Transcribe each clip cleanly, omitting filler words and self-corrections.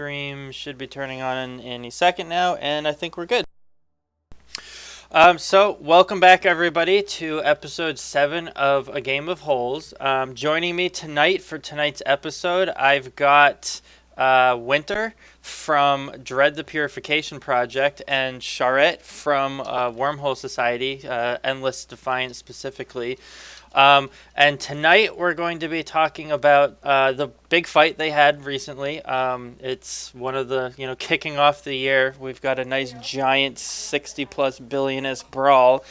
stream should be turning on in any second now, and I think we're good. So welcome back everybody to episode 7 of A Game of Holes. Joining me tonight for tonight's episode, I've got Winter from DREDD the Purification Project and Charette from Wormhole Society, Endless Defiance specifically. And tonight we're going to be talking about the big fight they had recently. It's one of the, kicking off the year. We've got a nice giant 60 plus billion-esque brawl.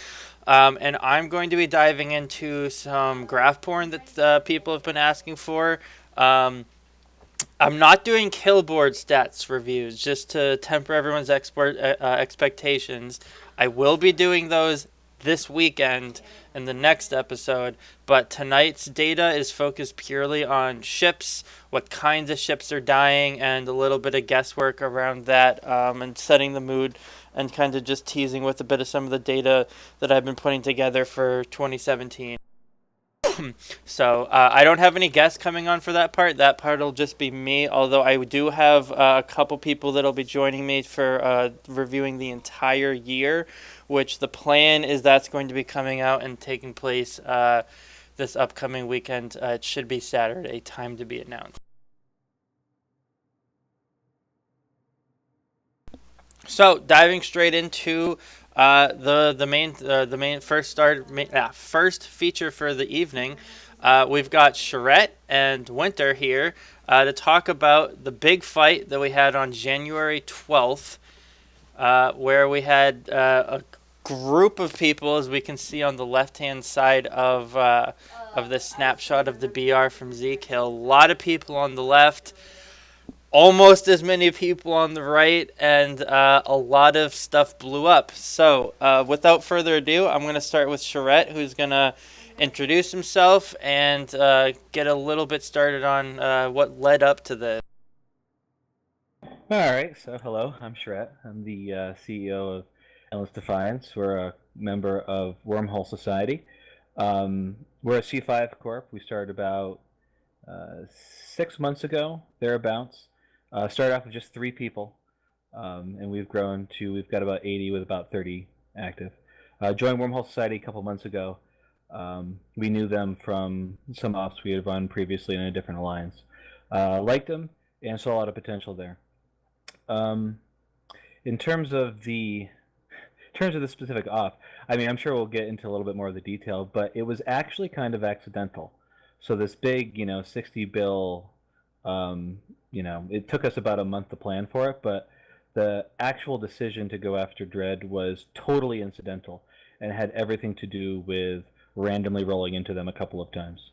And I'm going to be diving into some graph porn that people have been asking for. I'm not doing killboard stats reviews just to temper everyone's expectations. I will be doing those this weekend in the next episode, but tonight's data is focused purely on ships, what kinds of ships are dying, and a little bit of guesswork around that, and setting the mood and kind of just teasing with a bit of some of the data that I've been putting together for 2017. So I don't have any guests coming on for that part. That part will just be me, although I do have a couple people that will be joining me for reviewing the entire year, which the plan is that's going to be coming out and taking place this upcoming weekend. It should be Saturday, time to be announced. So diving straight into first feature for the evening. We've got Charette and Winter here to talk about the big fight that we had on January 12th, where we had a group of people, as we can see on the left-hand side of this snapshot of the BR from Zekill. A lot of people on the left, almost as many people on the right, and a lot of stuff blew up. So without further ado, I'm going to start with Charette, who's going to introduce himself and get a little bit started on what led up to this. All right, so hello, I'm Charette. I'm the CEO of Endless Defiance. We're a member of Wormhole Society. We're a C5 Corp. We started about 6 months ago, thereabouts. Started off with just 3 people, and we've got about 80 with about 30 active. Joined Wormhole Society a couple months ago. We knew them from some ops we had run previously in a different alliance. Liked them and saw a lot of potential there. In terms of the specific op, I mean, I'm sure we'll get into a little bit more of the detail, but it was actually kind of accidental. So this big, 60 bill, it took us about a month to plan for it, but the actual decision to go after DREDD was totally incidental and had everything to do with randomly rolling into them a couple of times.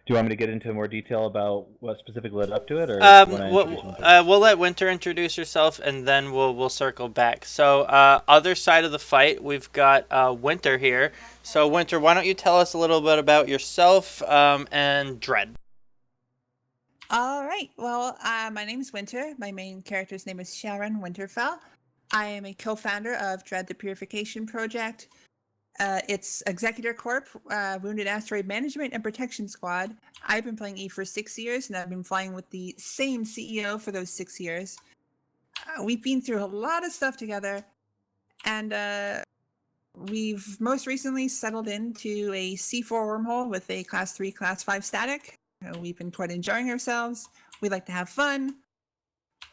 Do you want me to get into more detail about what specifically led up to it, or we'll let Winter introduce herself, and then we'll circle back. So, other side of the fight, we've got Winter here. So, Winter, why don't you tell us a little bit about yourself and DREDD? All right. Well, my name is Winter. My main character's name is Sharon Winterfell. I am a co-founder of DREDD the Purification Project. It's Executor Corp, Wounded Asteroid Management and Protection Squad. I've been playing E for 6 years, and I've been flying with the same CEO for those 6 years. We've been through a lot of stuff together, and we've most recently settled into a C4 wormhole with a Class 3, Class 5 static. We've been quite enjoying ourselves. We like to have fun.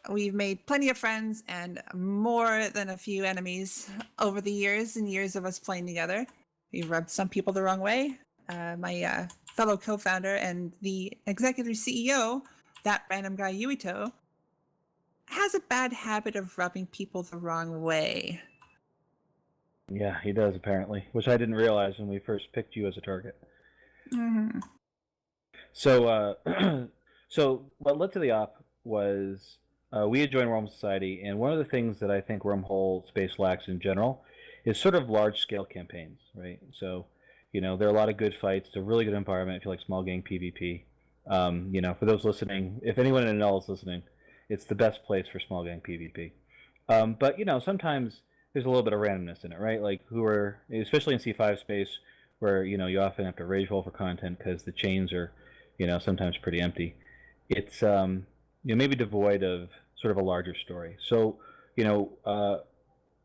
We've made plenty of friends and more than a few enemies over the years and years of us playing together. We've rubbed some people the wrong way. My fellow co-founder and the executive CEO, that random guy Yuito, has a bad habit of rubbing people the wrong way. Yeah, he does apparently, which I didn't realize when we first picked you as a target. Mm-hmm. So, so what led to the op was we had joined Wormhole Society, and one of the things that I think Wormhole space lacks in general is sort of large-scale campaigns, right? So, there are a lot of good fights. It's a really good environment if you like small gang PvP. For those listening, if anyone in NL is listening, it's the best place for small gang PvP. But, sometimes there's a little bit of randomness in it, right? Like, especially in C5 space, where, you often have to rage roll for content because the chains are, sometimes pretty empty. it's maybe devoid of sort of a larger story. So you know,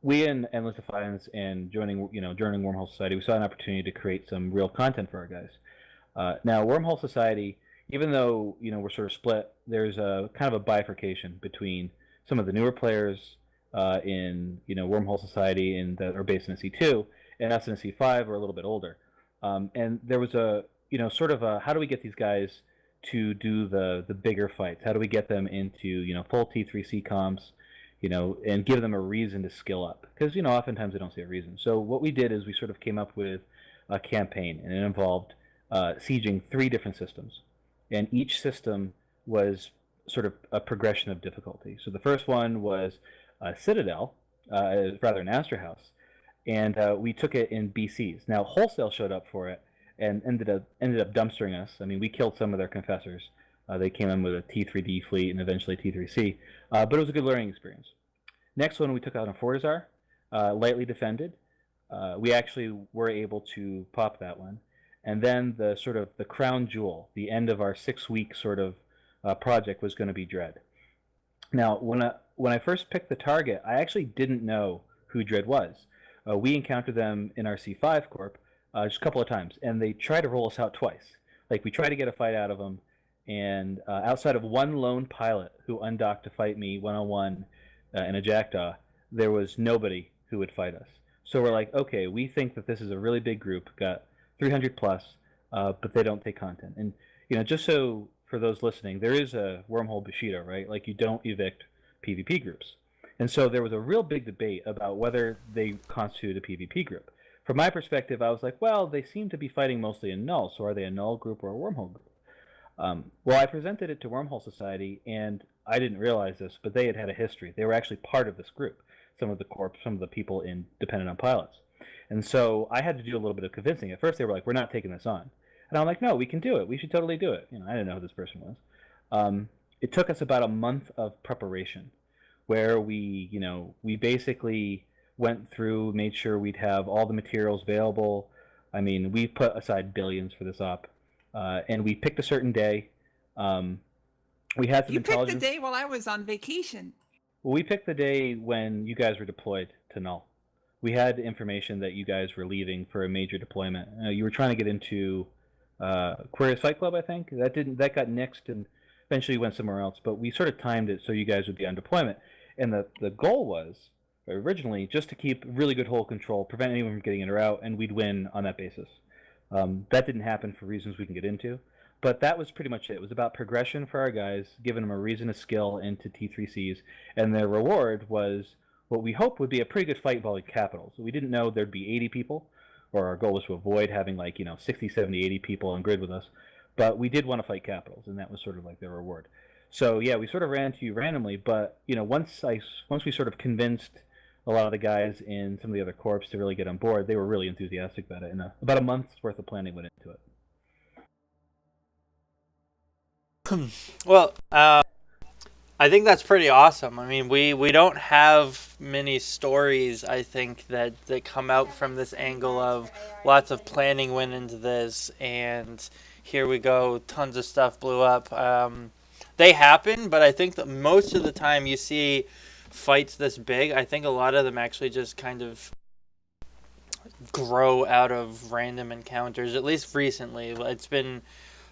we in Endless Defiance and joining Wormhole Society, we saw an opportunity to create some real content for our guys. Now, Wormhole Society, even though we're sort of split, there's a kind of a bifurcation between some of the newer players in Wormhole Society and that are based in SC2, and us in SC5 are a little bit older. And there was a sort of a, how do we get these guys to do the bigger fights? How do we get them into full T3C comps? And give them a reason to skill up, because oftentimes they don't see a reason. So what we did is we sort of came up with a campaign, and it involved sieging 3 different systems, and each system was sort of a progression of difficulty. So the first one was Citadel, rather an Astor House, and we took it in BCs. Now Wholesale showed up for it and ended up dumpstering us. I mean, we killed some of their confessors. They came in with a T3D fleet and eventually T3C, but it was a good learning experience. Next one we took out on Fortizar, lightly defended. We actually were able to pop that one. And then the sort of the crown jewel, the end of our 6-week sort of project was going to be DREDD. Now, when I first picked the target, I actually didn't know who DREDD was. We encountered them in our C5 Corp just a couple of times, and they tried to roll us out twice. Like, we tried to get a fight out of them, and outside of one lone pilot who undocked to fight me one-on-one in a jackdaw, there was nobody who would fight us. So we're like, okay, we think that this is a really big group, got 300 plus, but they don't take content. And just so for those listening, there is a Wormhole Bushido, right? Like, you don't evict PvP groups. And so there was a real big debate about whether they constitute a PvP group. From my perspective, I was like, well, they seem to be fighting mostly in Null, so are they a Null group or a Wormhole group? Well, I presented it to Wormhole Society, and I didn't realize this, but they had a history. They were actually part of this group, some of the corps, some of the people in Dependent on Pilots. And so I had to do a little bit of convincing. At first they were like, we're not taking this on. And I'm like, no, we can do it. We should totally do it. I didn't know who this person was. It took us about a month of preparation where we basically went through, made sure we'd have all the materials available. I mean, we put aside billions for this op. And we picked a certain day. We had some intelligence. You picked the day while I was on vacation. Well, we picked the day when you guys were deployed to Null. We had information that you guys were leaving for a major deployment. You were trying to get into Queer Fight Club, I think. That got nixed and eventually went somewhere else. But we sort of timed it so you guys would be on deployment. And the goal was originally just to keep really good hold control, prevent anyone from getting in or out, and we'd win on that basis. That didn't happen for reasons we can get into, but that was pretty much it. It was about progression for our guys, giving them a reason to skill into T3Cs, and their reward was what we hoped would be a pretty good fight involving capitals. We didn't know there'd be 80 people, or our goal was to avoid having 60, 70, 80 people on grid with us, but we did want to fight capitals, and that was sort of like their reward. So yeah, we sort of ran to you randomly, but once we sort of convinced a lot of the guys in some of the other corps to really get on board, they were really enthusiastic about it, and about a month's worth of planning went into it. Well, I think that's pretty awesome. I mean, we don't have many stories, I think, that come out from this angle of lots of planning went into this, and here we go, tons of stuff blew up. They happen, but I think that most of the time you see fights this big, I think a lot of them actually just kind of grow out of random encounters, at least recently. It's been,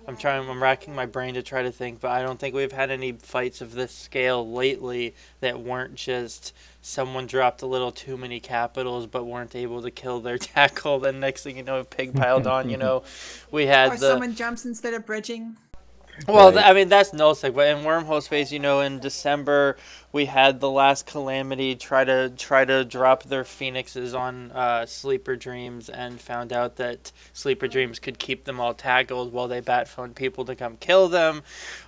I'm racking my brain to try to think, but I don't think we've had any fights of this scale lately that weren't just someone dropped a little too many capitals but weren't able to kill their tackle, then next thing you know, a pig piled on, we had someone jumps instead of bridging. Well, right. I mean, that's nullsec, but in Wormhole space, in December, we had the last Calamity try to drop their Phoenixes on Sleeper Dreams and found out that Sleeper Dreams could keep them all tackled while they bat phoned people to come kill them.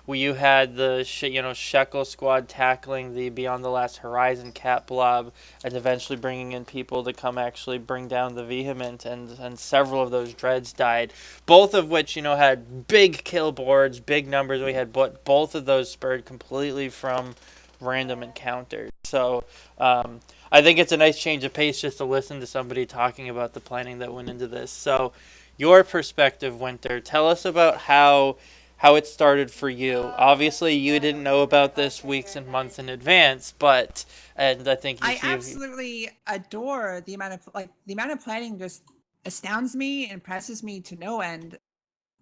You had the Shekel squad tackling the Beyond the Last Horizon cat blob and eventually bringing in people to come actually bring down the Vehement, and several of those dreads died, both of which had big kill boards, big numbers. We had both of those spurred completely from random encounters. So I think it's a nice change of pace just to listen to somebody talking about the planning that went into this. So your perspective, Winter, tell us about how how it started for you. Obviously, you didn't know about this weeks and months in advance, but and I think I if you absolutely adore the amount of planning just astounds me, impresses me to no end.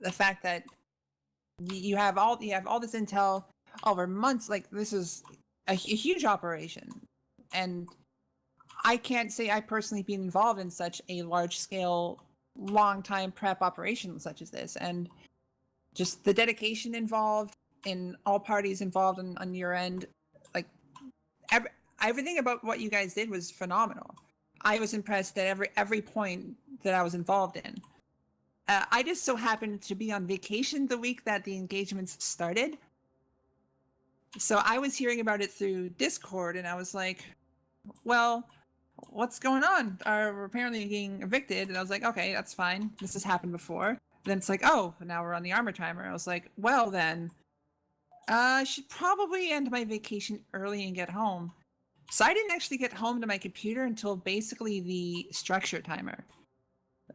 The fact that you have all this intel over months, like this is a huge operation, and I can't say I personally been involved in such a large scale, long time prep operation such as this, and just the dedication involved in all parties involved on your end, like every, everything about what you guys did was phenomenal. I was impressed at every point that I was involved in. I just so happened to be on vacation the week that the engagements started, so I was hearing about it through Discord, and I was like, "Well, what's going on? We're apparently getting evicted." And I was like, "Okay, that's fine. This has happened before." Then it's like, "Oh, now we're on the armor timer." I was like, "Well, then, I should probably end my vacation early and get home." So I didn't actually get home to my computer until basically the structure timer.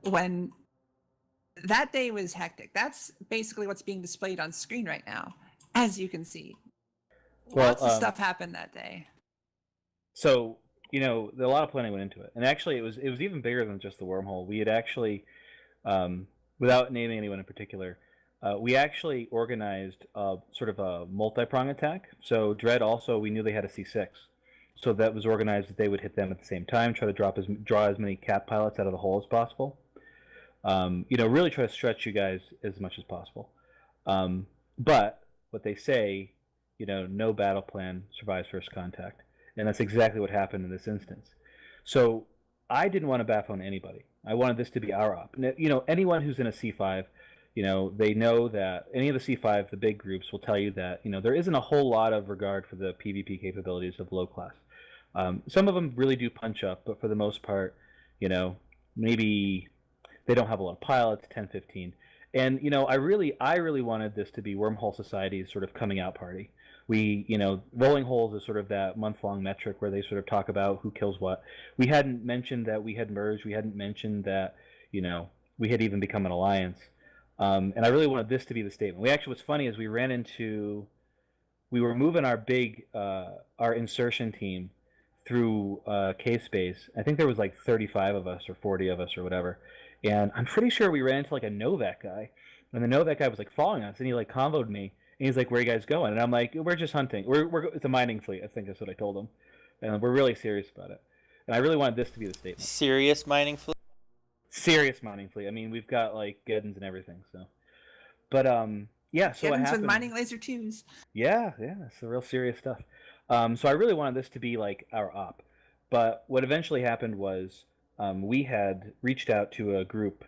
When that day was hectic. That's basically what's being displayed on screen right now, as you can see. Well, Lots of stuff happened that day. So a lot of planning went into it, and actually, it was even bigger than just the wormhole. We had actually, without naming anyone in particular, we actually organized sort of a multi-prong attack. So Dread also, we knew they had a C6, so that was organized that they would hit them at the same time, try to draw as many cap pilots out of the hole as possible. Really try to stretch you guys as much as possible. But what they say, no battle plan survives first contact. And that's exactly what happened in this instance. So I didn't want to backbone anybody. I wanted this to be our op. Anyone who's in a C5, they know that any of the C5, the big groups, will tell you that, there isn't a whole lot of regard for the PvP capabilities of low class. Some of them really do punch up, but for the most part, maybe they don't have a lot of pilots, 10, 15. And, I really wanted this to be Wormhole Society's sort of coming out party. We, rolling holes is sort of that month-long metric where they sort of talk about who kills what. We hadn't mentioned that we had merged. We hadn't mentioned that, we had even become an alliance. And I really wanted this to be the statement. What's funny is we were moving our insertion team through K-Space. I think there was like 35 of us or 40 of us or whatever. And I'm pretty sure we ran into like a Novak guy. And the Novak guy was like following us, and he like convoed me. And he's like, "Where are you guys going?" And I'm like, "We're just hunting. It's a mining fleet." I think that's what I told him. And we're really serious about it. And I really wanted this to be the statement. serious mining fleet. Serious mining fleet. I mean, we've got like Geddons and everything. So, but yeah. So what Geddons happened? with mining laser 2s. Yeah, it's the real serious stuff. So I really wanted this to be like our op. But what eventually happened was we had reached out to a group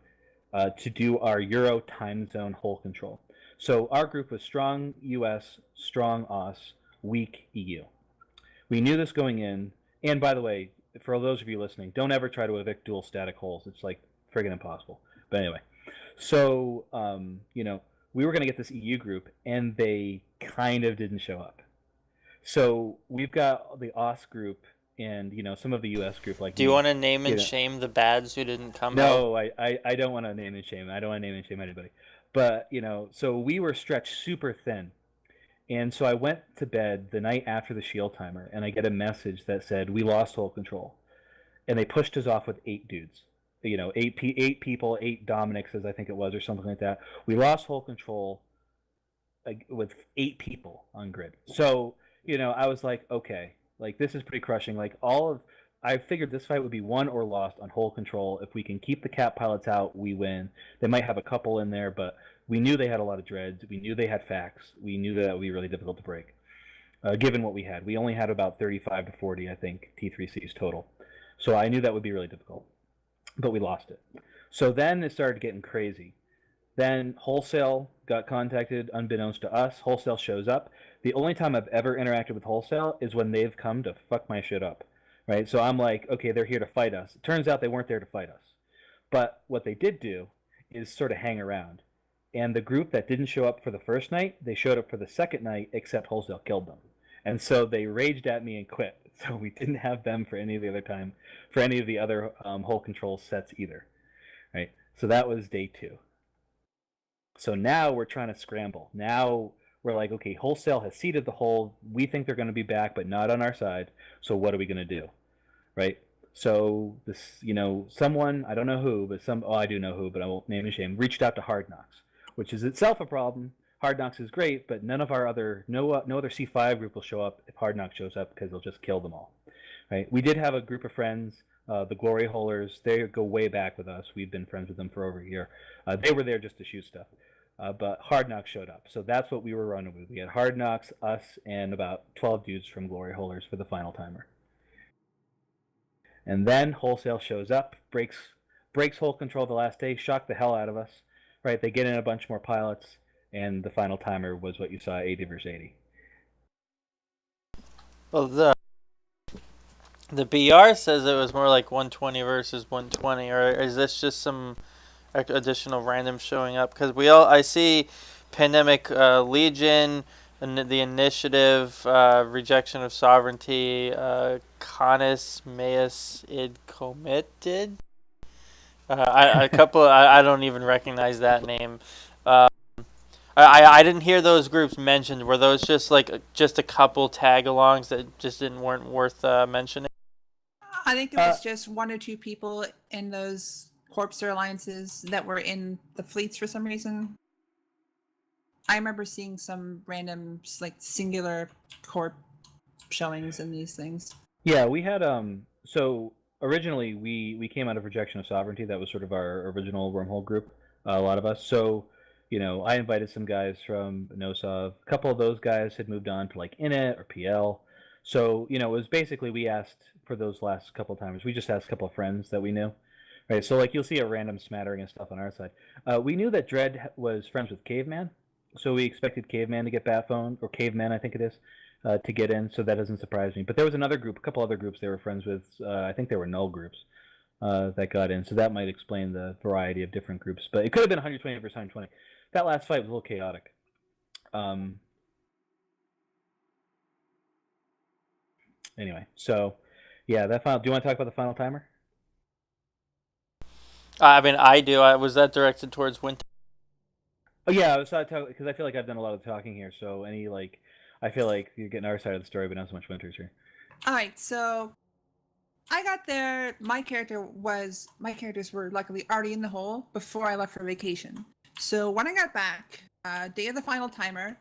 to do our Euro time zone hole control. So our group was strong US, strong OS, weak EU. We knew this going in. And by the way, for those of you listening, don't ever try to evict dual static holes. It's like friggin' impossible. But anyway, so we were going to get this EU group, and they kind of didn't show up. So we've got the OS group and some of the US group. Like, do you want to name and shame the bads who didn't come? No, I don't want to name and shame. I don't want to name and shame anybody. But so we were stretched super thin, and so I went to bed the night after the shield timer, and I get a message that said we lost hole control, and they pushed us off with 8 dudes. 8 people, 8 Dominics, as I think it was, or something like that. We lost hole control with 8 people on grid. So I was like, okay, like this is pretty crushing. Like I figured this fight would be won or lost on hole control. If we can keep the cap pilots out, we win. They might have a couple in there, but we knew they had a lot of dreads. We knew they had facts. We knew that would be really difficult to break, given what we had. We only had about 35 to 40, I think, T3Cs total. So I knew that would be really difficult, but we lost it. So then it started getting crazy. Then Wholesale got contacted unbeknownst to us. Wholesale shows up. The only time I've ever interacted with Wholesale is when they've come to fuck my shit up. Right? So I'm like, okay, they're here to fight us. It turns out they weren't there to fight us. But what they did do is sort of hang around. And the group that didn't show up for the first night, they showed up for the second night, except Wholesale killed them. And so they raged at me and quit. So we didn't have them for any of the other time, for any of the other hole control sets either. Right? So that was day 2. So now we're trying to scramble. Now we're like, okay, wholesale has seeded the hole. We think they're going to be back, but not on our side. So what are we going to do, right? So this, someone, I don't know who, but I do know who, but I won't name and shame, reached out to Hard Knocks, which is itself a problem. Hard Knocks is great, but no other C5 group will show up if Hard Knocks shows up because they'll just kill them all, right? We did have a group of friends, the Glory Holers. They go way back with us. We've been friends with them for over a year. They were there just to shoot stuff, but Hard Knocks showed up, so that's what we were running with. We had Hard Knocks, us, and about 12 dudes from Glory Holers for the final timer. And then Wholesale shows up, breaks whole control the last day, shocked the hell out of us. Right? They get in a bunch more pilots, and the final timer was what you saw, 80 versus 80. Well, the BR says it was more like 120 versus 120, or is this just some additional random showing up? Because I see Pandemic Legion, and the Initiative, Rejection of Sovereignty, Canis Meus id Committed. I don't even recognize that name. I didn't hear those groups mentioned. Were those just a couple tag-alongs that just weren't worth mentioning? I think it was just one or two people in those corpser alliances that were in the fleets for some reason. I remember seeing some random, singular corp showings in these things. Yeah, we had so originally we came out of Rejection of Sovereignty. That was sort of our original Wormhole group, a lot of us. So, I invited some guys from NOSOV. A couple of those guys had moved on to like Init or PL. So, it was basically we asked for those last couple of times. We just asked a couple of friends that we knew. Right, so like you'll see a random smattering of stuff on our side. We knew that Dredd was friends with Caveman, so we expected Caveman to get bat phone, or Caveman I think it is, to get in, so that doesn't surprise me. But there was a couple other groups they were friends with. I think they were null groups that got in, so that might explain the variety of different groups. But it could have been 120 versus 120. That last fight was a little chaotic. Anyway, so yeah, that final. Do you want to talk about the final timer? I mean, I do. Was that directed towards Winter? Oh yeah, I was talking because I feel like I've done a lot of talking here. So I feel like you're getting our side of the story, but not so much Winter's here. All right, so I got there. My characters were luckily already in the hole before I left for vacation. So when I got back, day of the final timer,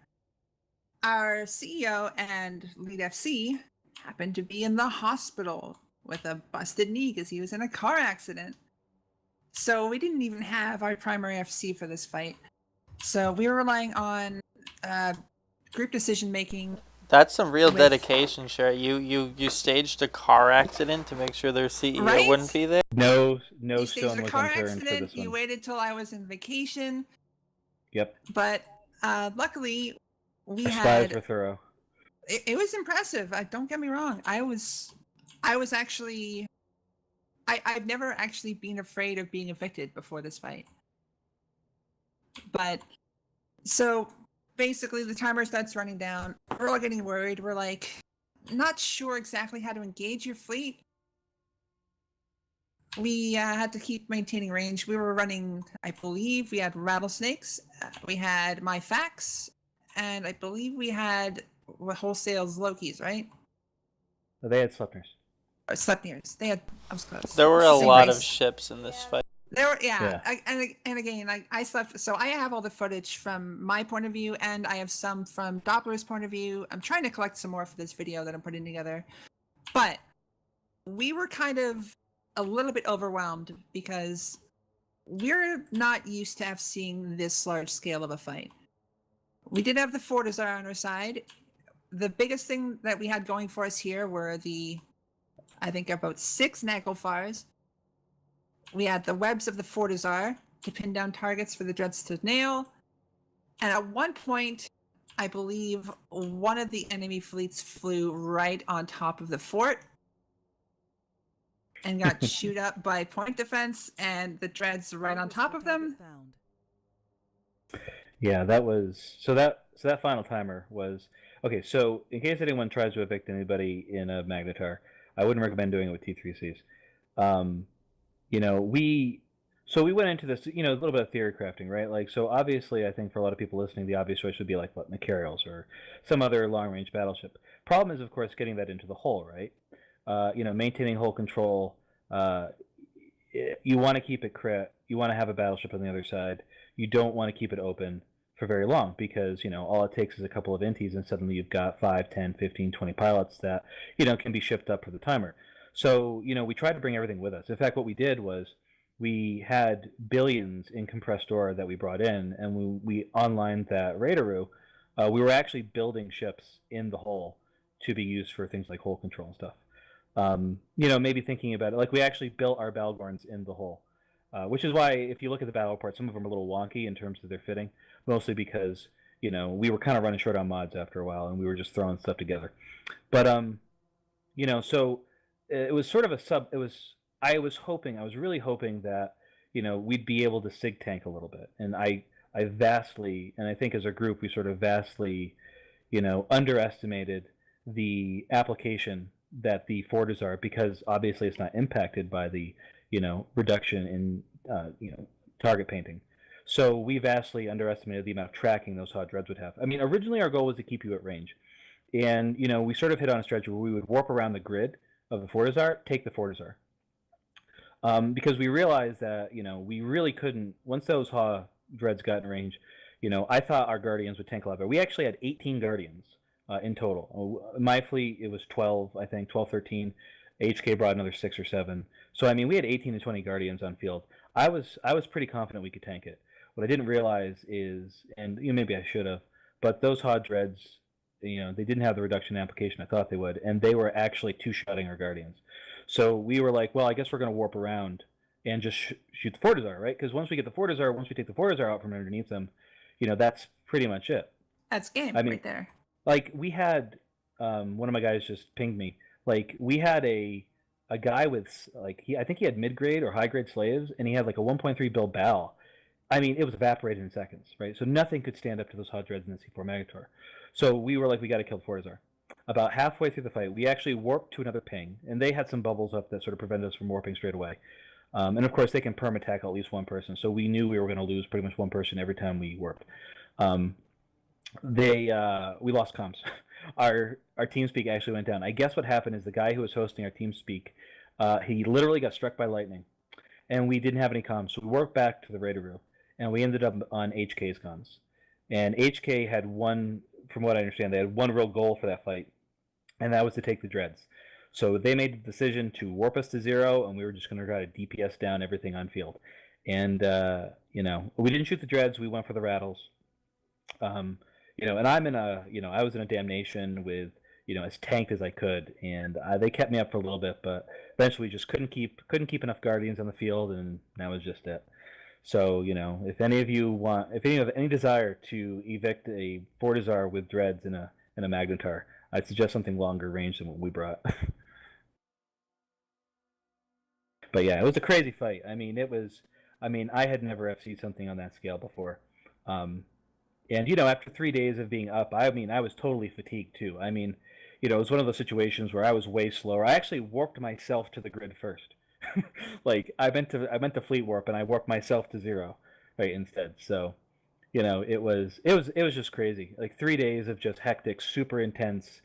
our CEO and lead FC happened to be in the hospital with a busted knee because he was in a car accident. So we didn't even have our primary FC for this fight. So we were relying on group decision making. That's some real dedication, Sherry. You staged a car accident to make sure their CEO wouldn't be there? No you stone was unturned for this one. You waited till I was in vacation. Yep. But luckily, Our spies were thorough. It was impressive. Don't get me wrong. I've never actually been afraid of being evicted before this fight. But so basically the timer starts running down. We're all getting worried. We're like, not sure exactly how to engage your fleet. We had to keep maintaining range. We were running, I believe we had rattlesnakes. We had my fax, and I believe we had Wholesale's Lokis, right? They had Sleipnirs. Sleipnirs. They had. I was close. There were a lot of ships in this fight. There were, yeah. And again, I slept. So I have all the footage from my point of view, and I have some from Doppler's point of view. I'm trying to collect some more for this video that I'm putting together. But we were kind of a little bit overwhelmed because we're not used to seeing this large scale of a fight. We did have the Fortizar on our side. The biggest thing that we had going for us here were I think about 6 Naglfars. We had the webs of the Fortizar to pin down targets for the Dreads to nail. And at one point, I believe one of the enemy fleets flew right on top of the fort and got chewed up by point defense, and the Dreads right on top of them. Yeah, that was so that final timer was okay. So in case anyone tries to evict anybody in a Magnetar, I wouldn't recommend doing it with T3Cs. So we went into this, a little bit of theory crafting, right? Like, so obviously, I think for a lot of people listening, the obvious choice would be like what, Macarials or some other long-range battleship. Problem is, of course, getting that into the hull, right? Maintaining hull control. Uh, you want to keep it crit. You want to have a battleship on the other side. You don't want to keep it open for very long because, all it takes is a couple of inties and suddenly you've got 5, 10, 15, 20 pilots that, can be shipped up for the timer. So, we tried to bring everything with us. In fact, what we did was we had billions in compressed ore that we brought in, and we onlined that Raideroo. We were actually building ships in the hull to be used for things like hull control and stuff. Maybe thinking about it, like we actually built our Balgorns in the hull, which is why if you look at the battle reports, some of them are a little wonky in terms of their fitting, mostly because we were kind of running short on mods after a while, and we were just throwing stuff together. But so it was sort of a sub. It was I was really hoping that we'd be able to sig tank a little bit, and I vastly, and I think as a group we sort of vastly, underestimated the application that the forters are, because obviously it's not impacted by the reduction in target painting. So we vastly underestimated the amount of tracking those hot dreads would have. I mean, originally our goal was to keep you at range, and we sort of hit on a stretch where we would warp around the grid of the Fortizar, take the Fortizar, because we realized that we really couldn't, once those Ha dreads got in range. I thought our Guardians would tank a lot better. We actually had 18 Guardians in total. My fleet, it was 12, I think, 12, 13. HK brought another 6 or 7. So, I mean, we had 18 to 20 Guardians on field. I was pretty confident we could tank it. What I didn't realize is, and maybe I should have, but those HOD dreads, they didn't have the reduction application I thought they would, and they were actually two-shotting our Guardians. So we were like, well, I guess we're going to warp around and just shoot the Fortizar, right? Because once we take the Fortizar out from underneath them, that's pretty much it. That's game right there. Like, we had, one of my guys just pinged me, like, we had a guy with, like, I think he had mid-grade or high-grade slaves, and he had, like, a 1.3 bill bow. I mean, it was evaporated in seconds, right? So nothing could stand up to those hot dreads in the C4 Magnetar. So we were like, we got to kill Fortizar. About halfway through the fight, we actually warped to another ping, and they had some bubbles up that sort of prevented us from warping straight away. And of course, they can perma-attack at least one person, so we knew we were going to lose pretty much one person every time we warped. We lost comms. Our TeamSpeak actually went down. I guess what happened is the guy who was hosting our TeamSpeak, he literally got struck by lightning, and we didn't have any comms, so we warped back to the Raideroo, and we ended up on HK's comms. And HK had one, from what I understand, they had one real goal for that fight, and that was to take the dreads. So they made the decision to warp us to 0, and we were just going to try to DPS down everything on field. And, we didn't shoot the dreads, we went for the rattles. And I'm in I was in a damnation with, as tanked as I could, and they kept me up for a little bit, but eventually just couldn't keep enough Guardians on the field, and that was just it. So, if any of you have any desire to evict a Fortizar with dreads in a Magnetar, I'd suggest something longer range than what we brought. But yeah, it was a crazy fight. I mean, I had never FC'd something on that scale before. And, after 3 days of being up, I was totally fatigued too. I mean, it was one of those situations where I was way slower. I actually warped myself to the grid first. Like, I meant to fleet warp, and I warped myself to 0, right, instead. So, it was just crazy. Like 3 days of just hectic, super intense,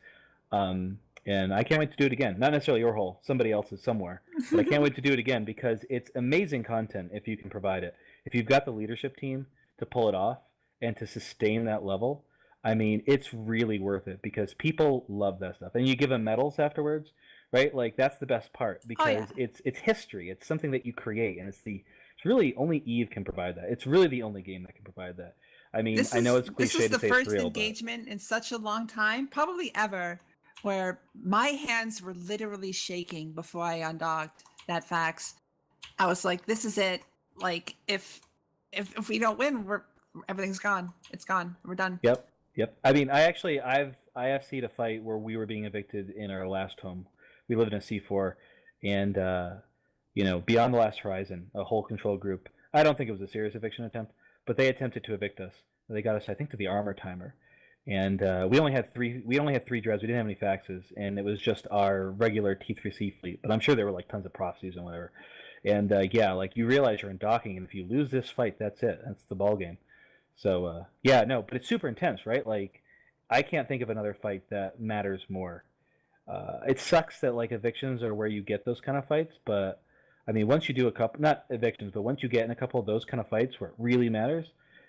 and I can't wait to do it again. Not necessarily your hole, somebody else's somewhere, but I can't wait to do it again because it's amazing content if you can provide it. If you've got the leadership team to pull it off and to sustain that level, I mean, it's really worth it because people love that stuff. And you give them medals afterwards, right? Like, that's the best part because it's history. It's something that you create, and it's really only Eve can provide that. It's really the only game that can provide that. I mean, I know it's cliche to say it's real. This is the first engagement in such a long time, probably ever, where my hands were literally shaking before I undocked that fax. I was like, this is it. Like, if we don't win, everything's gone. It's gone. We're done. Yep. I mean, I've IFC'd a fight where we were being evicted in our last home. We lived in a C4, and Beyond the Last Horizon, a whole control group. I don't think it was a serious eviction attempt, but they attempted to evict us. They got us, I think, to the armor timer, and we only had three dreads. We didn't have any faxes, and it was just our regular T3C fleet. But I'm sure there were like tons of prophecies and whatever. And yeah, like you realize you're in docking, and if you lose this fight, that's it. That's the ball game. So yeah, no, but it's super intense, right? Like I can't think of another fight that matters more. It sucks that like evictions are where you get those kind of fights, but I mean, once you do a couple, not evictions, but once you get in a couple of those kind of fights where it really matters,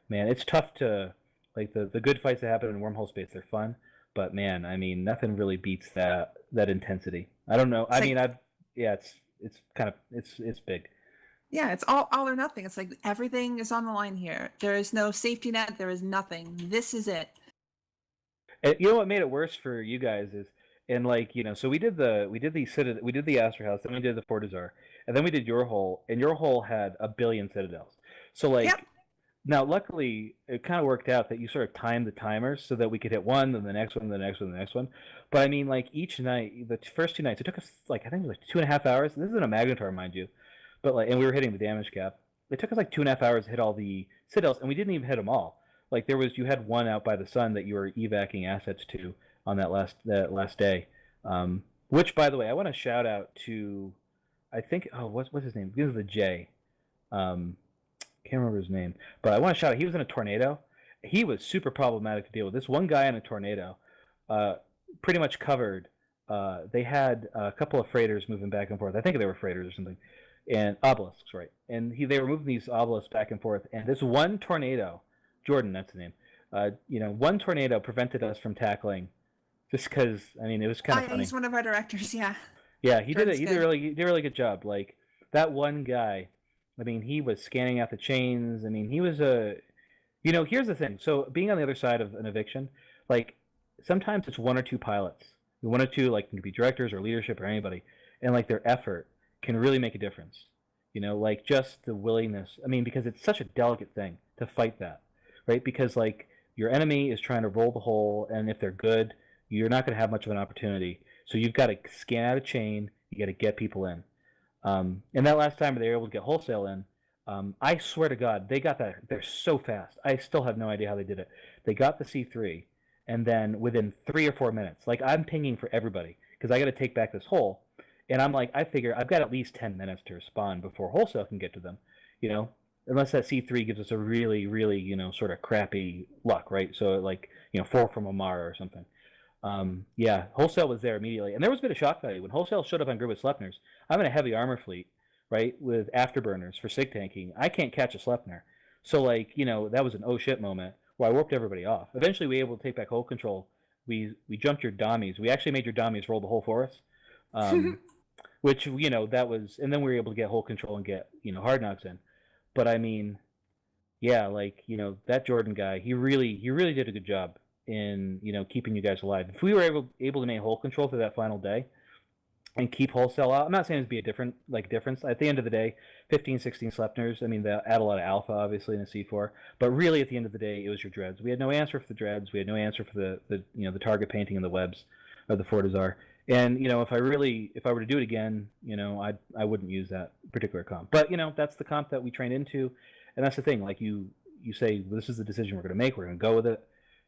man, it's tough to like the good fights that happen in Wormhole space. They're fun, but man, I mean, nothing really beats that intensity. I don't know. It's I like, mean, I've yeah, it's kind of it's big. yeah, it's all or nothing. It's like everything is on the line here. There is no safety net. There is nothing. This is it. And you know what made it worse for you guys is, and like so we did the Astor House, then we did the Fortizar, and then we did your hole, and your hole had a billion citadels. So like Yep. now, luckily, it kind of worked out that you sort of timed the timers so that we could hit one, then the next one, the next one, the next one. But I mean, like each night, the first 2 nights, it took us like I think it was like 2.5 hours. This isn't a Magnetar, mind you, but like, and we were hitting the damage cap. It took us like 2.5 hours to hit all the citadels, and we didn't even hit them all. Like you had one out by the sun that you were evacing assets to on that last day. Which, by the way, I want to shout out to, I think, what's his name? Begins with a J. Can't remember his name, but I want to shout out. He was in a tornado. He was super problematic to deal with. This one guy in a tornado, pretty much covered. They had a couple of freighters moving back and forth. I think they were freighters or something, and obelisks, right? And they were moving these obelisks back and forth. And this one tornado, Jordan, that's the name. One tornado prevented us from tackling, just because. I mean, it was kind of funny. He's one of our directors. Yeah. Yeah, he did it. Jordan's He did a really good job. Like that one guy. I mean, he was scanning out the chains. I mean, he was a. Here's the thing. So being on the other side of an eviction, like sometimes it's one or two pilots, one or two like can be directors or leadership or anybody, and like their effort can really make a difference. Like just the willingness. I mean, because it's such a delicate thing to fight that, right? Because like your enemy is trying to roll the hole, and if they're good, you're not going to have much of an opportunity. So you've got to scan out a chain. You got to get people in. And that last time they were able to get wholesale in, I swear to God, they got that. They're so fast. I still have no idea how they did it. They got the C3, and then within 3 or 4 minutes, like I'm pinging for everybody because I got to take back this hole, and I'm like, I figure I've got at least 10 minutes to respond before wholesale can get to them, unless that C3 gives us a really, really, sort of crappy luck, right? So like, 4 from Amara or something. Yeah, wholesale was there immediately, and there was a bit of shock value when wholesale showed up on grid with Sleipners. I'm in a heavy armor fleet, right, with afterburners for sig tanking. I can't catch a Sleipner, so like that was an oh shit moment where I warped everybody off. Eventually, we were able to take back hull control. We jumped your dummies. We actually made your dummies roll the hole for us, which that was, and then we were able to get hull control and get hard knocks in. But I mean, yeah, like that Jordan guy, he really did a good job in keeping you guys alive. If we were able to maintain hull control through that final day and keep wholesale out, I'm not saying it'd be a difference. At the end of the day, 15, 16 Sleipners, I mean, they add a lot of alpha, obviously, in a C4. But really, at the end of the day, it was your dreads. We had no answer for the dreads. We had no answer for the target painting and the webs of the Fortizar. And if I were to do it again, I wouldn't use that particular comp. But that's the comp that we trained into, and that's the thing. Like you say, this is the decision we're going to make. We're going to go with it.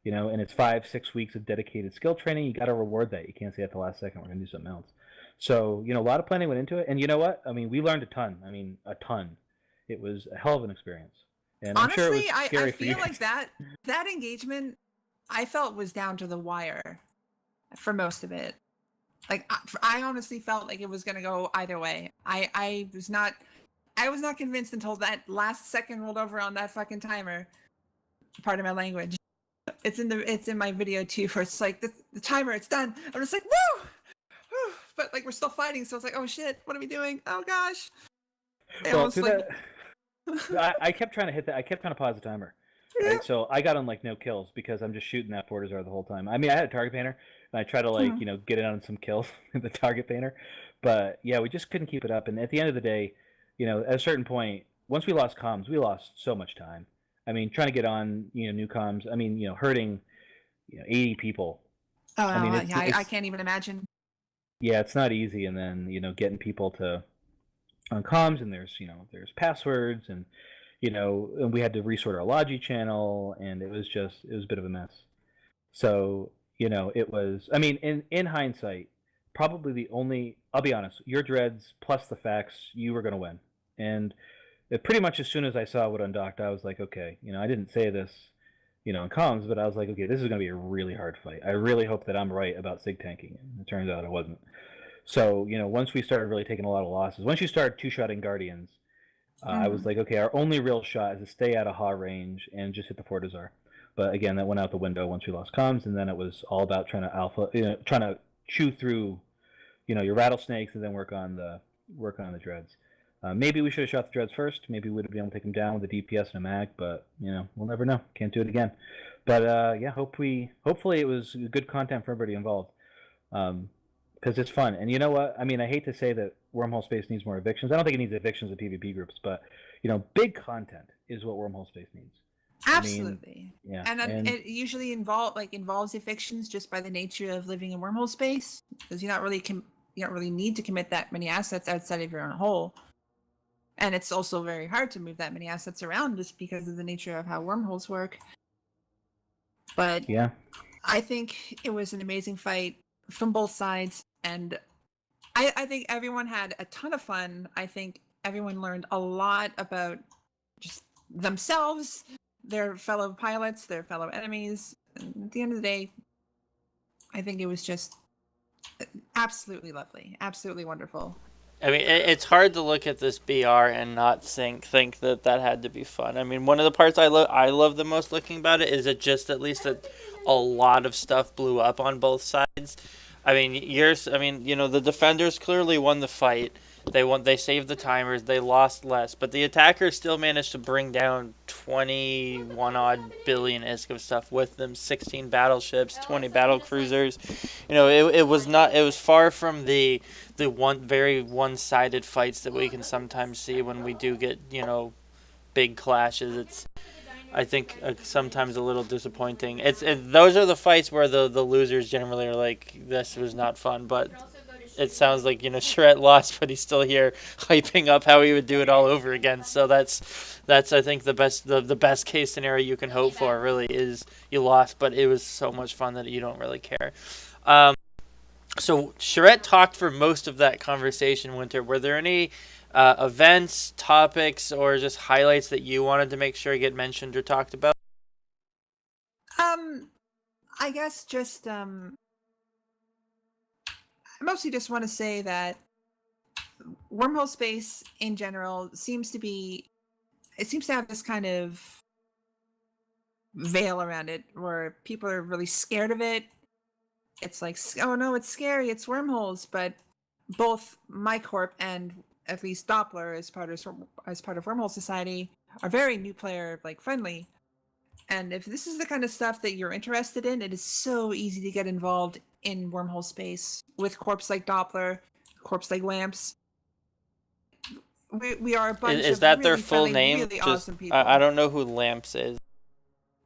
And it's 5-6 weeks of dedicated skill training. You got to reward that. You can't say at the last second we're going to do something else. So a lot of planning went into it, and you know what? I mean, we learned a ton. I mean, a ton. It was a hell of an experience. And Honestly, I'm sure it was scary I for you. feel like that engagement I felt was down to the wire for most of it. Like I honestly felt like it was going to go either way. I was not convinced until that last second rolled over on that fucking timer. Pardon my language. It's in my video too, where it's like the timer, it's done. I'm just like, woo! Whew! But like we're still fighting, so it's like, oh shit, what are we doing? Oh gosh. Well, I kept trying to hit that. I kept trying to pause the timer. Yeah. Right? So I got on like no kills because I'm just shooting that Fortizar the whole time. I mean, I had a target painter, and I tried to like get it on some kills with the target painter, but yeah, we just couldn't keep it up. And at the end of the day, at a certain point, once we lost comms, we lost so much time. I mean, trying to get on, new comms. I mean, hurting, 80 people. Oh, I mean, I can't even imagine. Yeah, it's not easy. And then, getting people on comms, and there's passwords, and, and we had to resort our Logi channel, and it was a bit of a mess. So, it was, I mean, in hindsight, probably I'll be honest, your dreads plus the facts, you were going to win. And pretty much as soon as I saw what undocked, I was like, okay, I didn't say this, in comms, but I was like, okay, this is going to be a really hard fight. I really hope that I'm right about sig tanking. And it turns out I wasn't. So, once we started really taking a lot of losses, once you start two-shotting Guardians, I was like, okay, our only real shot is to stay out of HA range and just hit the Fortizar. But again, that went out the window once we lost comms, and then it was all about trying to trying to chew through, your rattlesnakes, and then work on the dreads. Maybe we should have shot the dreads first. Maybe we would have been able to take them down with a DPS and a mag, but we'll never know. Can't do it again. But yeah, hopefully it was good content for everybody involved, because it's fun. And you know what? I mean, I hate to say that Wormhole Space needs more evictions. I don't think it needs evictions of PvP groups, but big content is what Wormhole Space needs. Absolutely. I mean, yeah, and it usually involves evictions just by the nature of living in Wormhole Space, because you don't really need to commit that many assets outside of your own hole. And it's also very hard to move that many assets around just because of the nature of how wormholes work. But yeah, I think it was an amazing fight from both sides, and I think everyone had a ton of fun. I think everyone learned a lot about just themselves, their fellow pilots, their fellow enemies. And at the end of the day, I think it was just absolutely lovely, absolutely wonderful. I mean, it's hard to look at this BR and not think that had to be fun. I mean, one of the parts I love the most looking about it is it just at least a lot of stuff blew up on both sides. I mean, the defenders clearly won the fight. They saved the timers. They lost less, but the attackers still managed to bring down 21 odd billion ISK of stuff with them. 16 battleships, 20 battle cruisers. It was far from the very one-sided fights that we can sometimes see when we do get big clashes. It's, I think, sometimes a little disappointing. Those are the fights where the losers generally are like, this was not fun, but it sounds like Charette lost, but he's still here hyping up how he would do it all over again. So that's I think the best case scenario you can hope for. Really, is you lost, but it was so much fun that you don't really care. So Charette talked for most of that conversation, Winter. Were there any events, topics, or just highlights that you wanted to make sure get mentioned or talked about? I guess just I mostly just want to say that Wormhole Space in general seems to have this kind of veil around it where people are really scared of it. It's like, oh no, it's scary, it's wormholes. But both MyCorp and at least Doppler, as part of Wormhole Society, are very new player friendly. And if this is the kind of stuff that you're interested in, it is so easy to get involved in Wormhole Space with corps like Doppler, corps like Lamps. We are a bunch Is of that really their full friendly, name? really Just, awesome people. I don't know who Lamps is.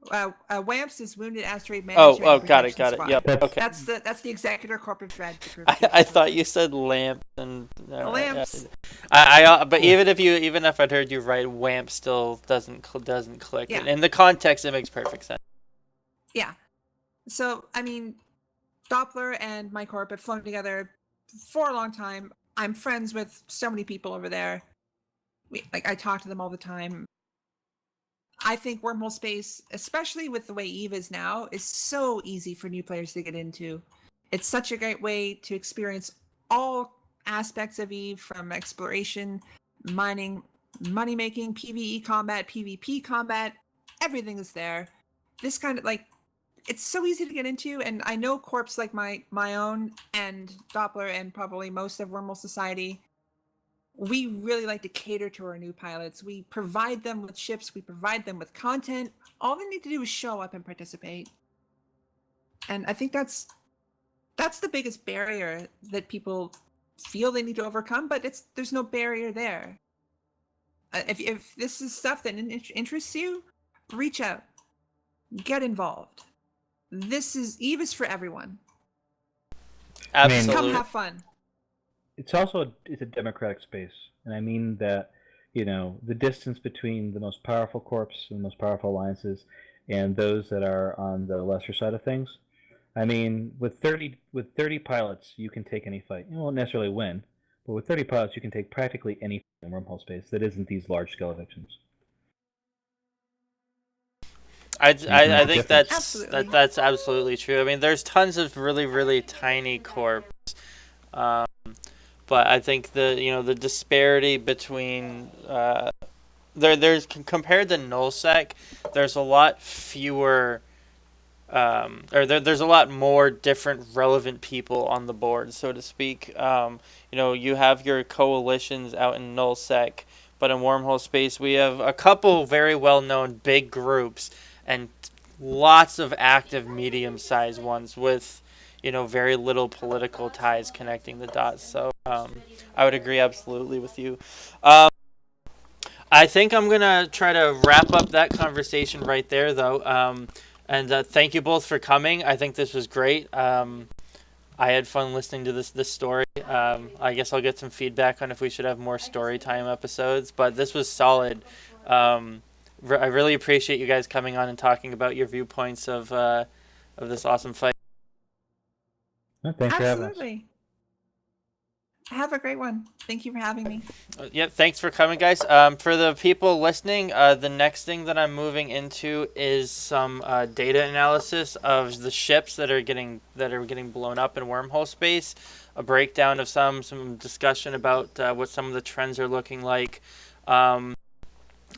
WAMPS is Wounded Asteroid Management. Oh, got it. Squad. Yep. Okay. That's the Executor Corporate Dread. I thought you said Lamps and Lamps. But even if I'd heard you right, WAMP still doesn't click. Yeah. In the context, it makes perfect sense. Yeah. So I mean, Doppler and MyCorp have flown together for a long time. I'm friends with so many people over there. I talk to them all the time. I think Wormhole Space, especially with the way EVE is now, is so easy for new players to get into. It's such a great way to experience all aspects of EVE, from exploration, mining, money making, PvE combat, PvP combat. Everything is there. This kind of it's so easy to get into, and I know corps like my own and Doppler and probably most of Wormhole Society, we really like to cater to our new pilots. We provide them with ships, we provide them with content. All they need to do is show up and participate. And I think that's the biggest barrier that people feel they need to overcome, but there's no barrier there. If this is stuff that interests you, reach out, get involved. EVE is for everyone. Absolutely. Come have fun. It's a democratic space, and I mean that the distance between the most powerful corps and the most powerful alliances and those that are on the lesser side of things. I mean, with 30 pilots, you can take any fight. You won't necessarily win, but with 30 pilots, you can take practically any in Wormhole space that isn't these large scale evictions. I think Absolutely. that's absolutely true. I mean, there's tons of really really tiny corps, um, but I think the disparity between there's compared to nullsec, there's a lot fewer there's a lot more different relevant people on the board, so to speak. You have your coalitions out in nullsec, but in wormhole space we have a couple very well known big groups and lots of active medium sized ones with very little political ties connecting the dots. So I would agree absolutely with you. I think I'm gonna try to wrap up that conversation right there, though. And thank you both for coming. I think this was great. I had fun listening to this story. I guess I'll get some feedback on if we should have more story time episodes. But this was solid. I really appreciate you guys coming on and talking about your viewpoints of this awesome fight. Thanks for having us. Absolutely. Have a great one. Thank you for having me. Yep, thanks for coming, guys. For the people listening, the next thing that I'm moving into is some data analysis of the ships that are getting blown up in wormhole space, a breakdown of some discussion about what some of the trends are looking like, and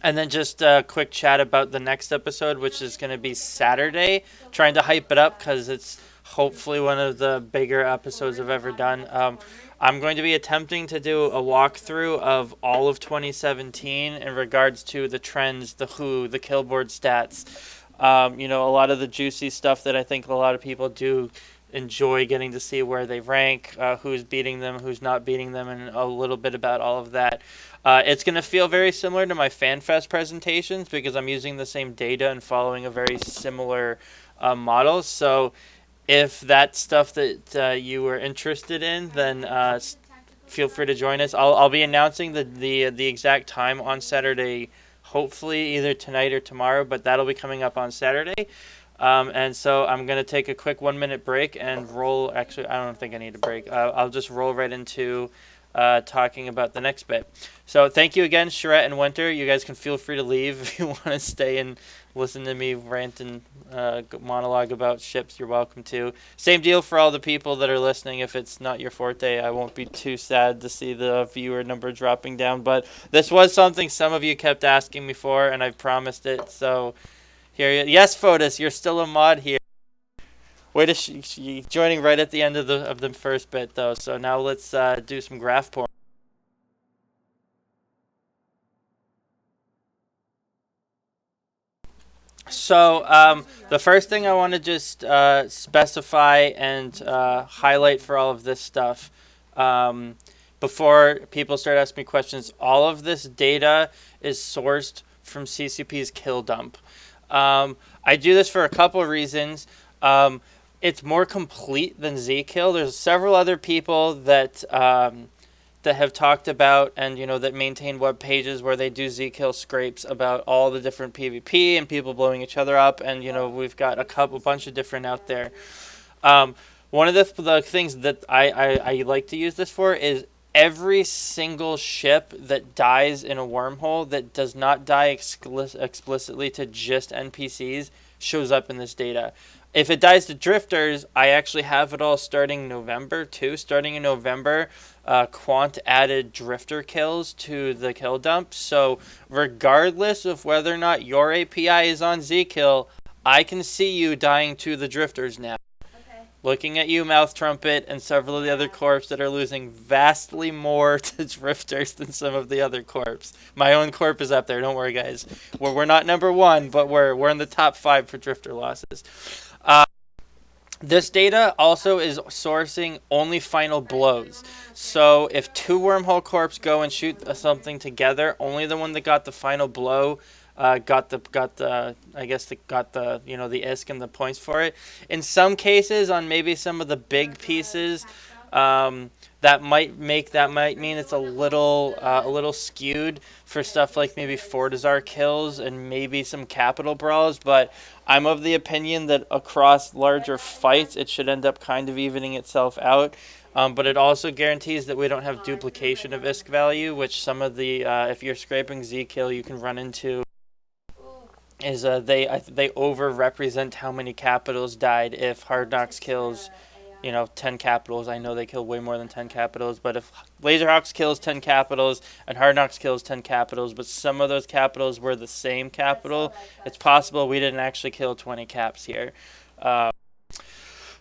then just a quick chat about the next episode, which is going to be Saturday. Trying to hype it up because it's hopefully one of the bigger episodes I've ever done. I'm going to be attempting to do a walkthrough of all of 2017 in regards to the trends, the who, the killboard stats. A lot of the juicy stuff that I think a lot of people do enjoy getting to see where they rank, who's beating them, who's not beating them, and a little bit about all of that. It's going to feel very similar to my FanFest presentations because I'm using the same data and following a very similar model. So if that's stuff that you were interested in, then feel free to join us. I'll be announcing the exact time on Saturday, hopefully either tonight or tomorrow, but that'll be coming up on Saturday. And so I'm going to take a quick 1 minute break and roll. Actually, I don't think I need a break. I'll just roll right into talking about the next bit. So thank you again, Charette and Winter. You guys can feel free to leave if you want to stay and listen to me rant and monologue about ships. You're welcome to. Same deal for all the people that are listening. If it's not your forte, I won't be too sad to see the viewer number dropping down. But this was something some of you kept asking me for, and I promised it. So here, yes, Fotis, you're still a mod here. Wait, joining right at the end of the first bit though. So now let's do some graph porn. So the first thing I want to just specify and highlight for all of this stuff, before people start asking me questions, all of this data is sourced from CCP's kill dump. I do this for a couple of reasons. It's more complete than Zkill. There's several other people that have talked about and that maintain web pages where they do Zkill scrapes about all the different PvP and people blowing each other up, and we've got a bunch of different out there. One of the things that I like to use this for is every single ship that dies in a wormhole that does not die explicitly to just NPCs shows up in this data. If it dies to drifters, I actually have it all starting November too. Starting in November, Quant added drifter kills to the kill dump. So regardless of whether or not your API is on Zkill, I can see you dying to the drifters now. Okay. Looking at you, Mouth Trumpet, and several of the other corps that are losing vastly more to drifters than some of the other corps. My own corp is up there. Don't worry, guys. We're not number one, but we're in the top 5 for drifter losses. This data also is sourcing only final blows. So if 2 wormhole corps go and shoot something together, only the one that got the final blow got the ISK and the points for it. In some cases, on maybe some of the big pieces, that might mean it's a little skewed for stuff like maybe Fortizar kills and maybe some capital brawls, but I'm of the opinion that across larger fights it should end up kind of evening itself out. but it also guarantees that we don't have duplication of ISK value, which some of the, if you're scraping Z-kill, you can run into, is they over-represent how many capitals died if Hard Knocks kills 10 capitals. I know they kill way more than 10 capitals, but if Laserhawks kills 10 capitals and Hard Knocks kills 10 capitals, but some of those capitals were the same capital, it's possible we didn't actually kill 20 caps here.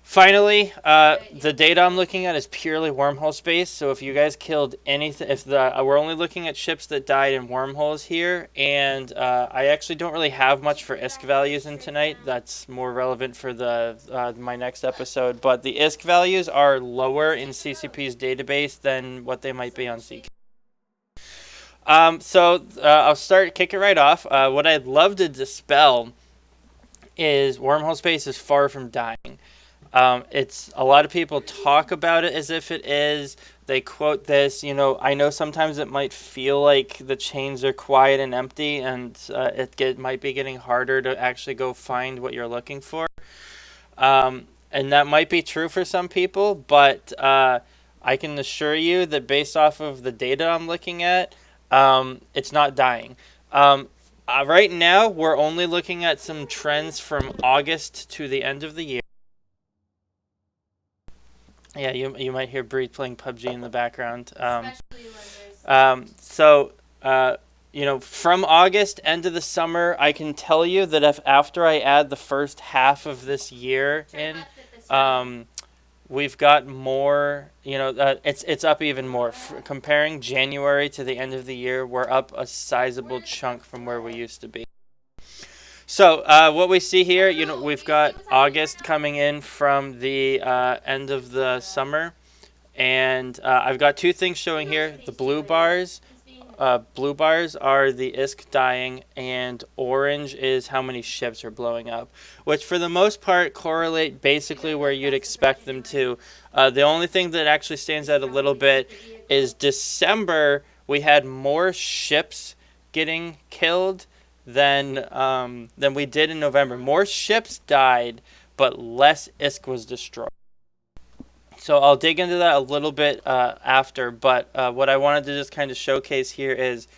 Finally, the data I'm looking at is purely wormhole space. So if you guys killed anything, we're only looking at ships that died in wormholes here, and I actually don't really have much for ISK values in tonight. That's more relevant for my next episode. But the ISK values are lower in CCP's database than what they might be on CK. So I'll kick it right off. What I'd love to dispel is wormhole space is far from dying. It's a lot of people talk about it as if it is. They quote this, I know sometimes it might feel like the chains are quiet and empty, and it might be getting harder to actually go find what you're looking for. And that might be true for some people, but I can assure you that based off of the data I'm looking at, it's not dying. Right now, we're only looking at some trends from August to the end of the year. Yeah, you might hear Breed playing PUBG in the background. From August, end of the summer, I can tell you that if after I add the first half of this year in, we've got more, it's up even more. Comparing January to the end of the year, we're up a sizable chunk from where we used to be. So what we see here, we've got August coming in from the end of the summer, and I've got two things showing here. The blue bars are the ISK dying, and orange is how many ships are blowing up, which for the most part correlate basically where you'd expect them to. The only thing that actually stands out a little bit is December, we had more ships getting killed than we did in November. More ships died, but less ISK was destroyed. So I'll dig into that a little bit after, but what I wanted to just kind of showcase here is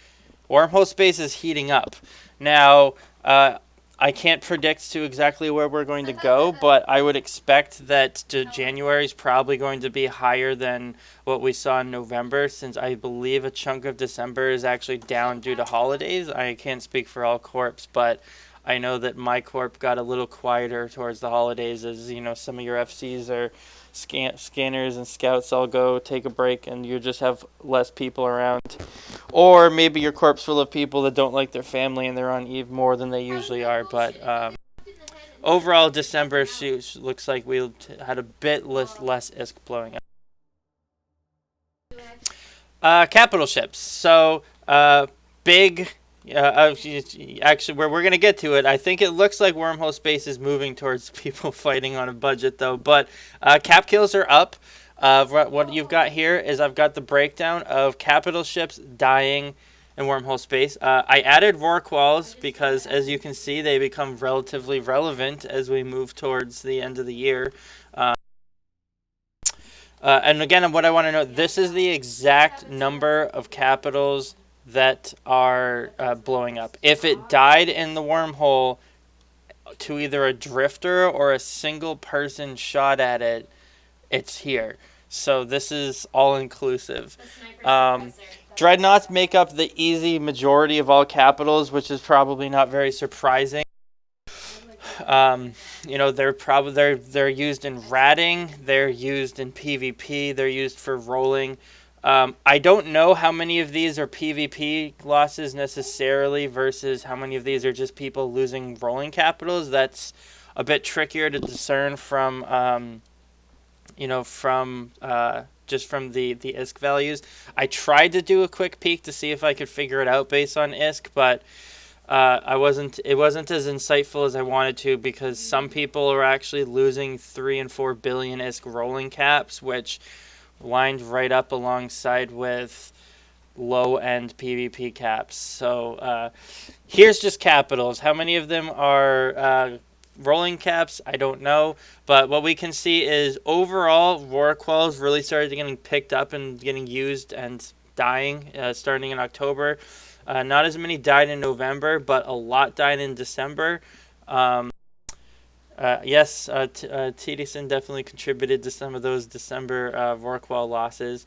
wormhole space is heating up. Now, I can't predict to exactly where we're going to go, but I would expect that January is probably going to be higher than what we saw in November, since I believe a chunk of December is actually down due to holidays. I can't speak for all corps, but I know that my corp got a little quieter towards the holidays, as some of your FCs are scanners and scouts all go take a break, and you just have less people around. Or maybe your corp's full of people that don't like their family and they're on Eve more than they usually are. But overall, December looks like we had a bit less ISK blowing up. Capital ships. So big. Actually, we're going to get to it. I think it looks like wormhole space is moving towards people fighting on a budget, though. But cap kills are up. What you've got here is I've got the breakdown of capital ships dying in wormhole space. I added roar quals because, as you can see, they become relatively relevant as we move towards the end of the year. And again, what I want to note, this is the exact number of capitals that are blowing up. If it died in the wormhole to either a drifter or a single person shot at it, it's here. So this is all inclusive. Dreadnoughts make up the easy majority of all capitals, which is probably not very surprising. They're used in ratting, they're used in PvP, they're used for rolling. I don't know how many of these are PvP losses necessarily versus how many of these are just people losing rolling capitals. That's a bit trickier to discern from just from the ISK values. I tried to do a quick peek to see if I could figure it out based on ISK, but it wasn't as insightful as I wanted to, because some people are actually losing 3 and 4 billion ISK rolling caps, which lined right up alongside with low-end PvP caps. So here's just capitals. How many of them are rolling caps, I don't know. But what we can see is overall, Rorquals really started getting picked up and getting used and dying starting in October. Not as many died in November, but a lot died in December. Yes, Tedison definitely contributed to some of those December Rorqual losses.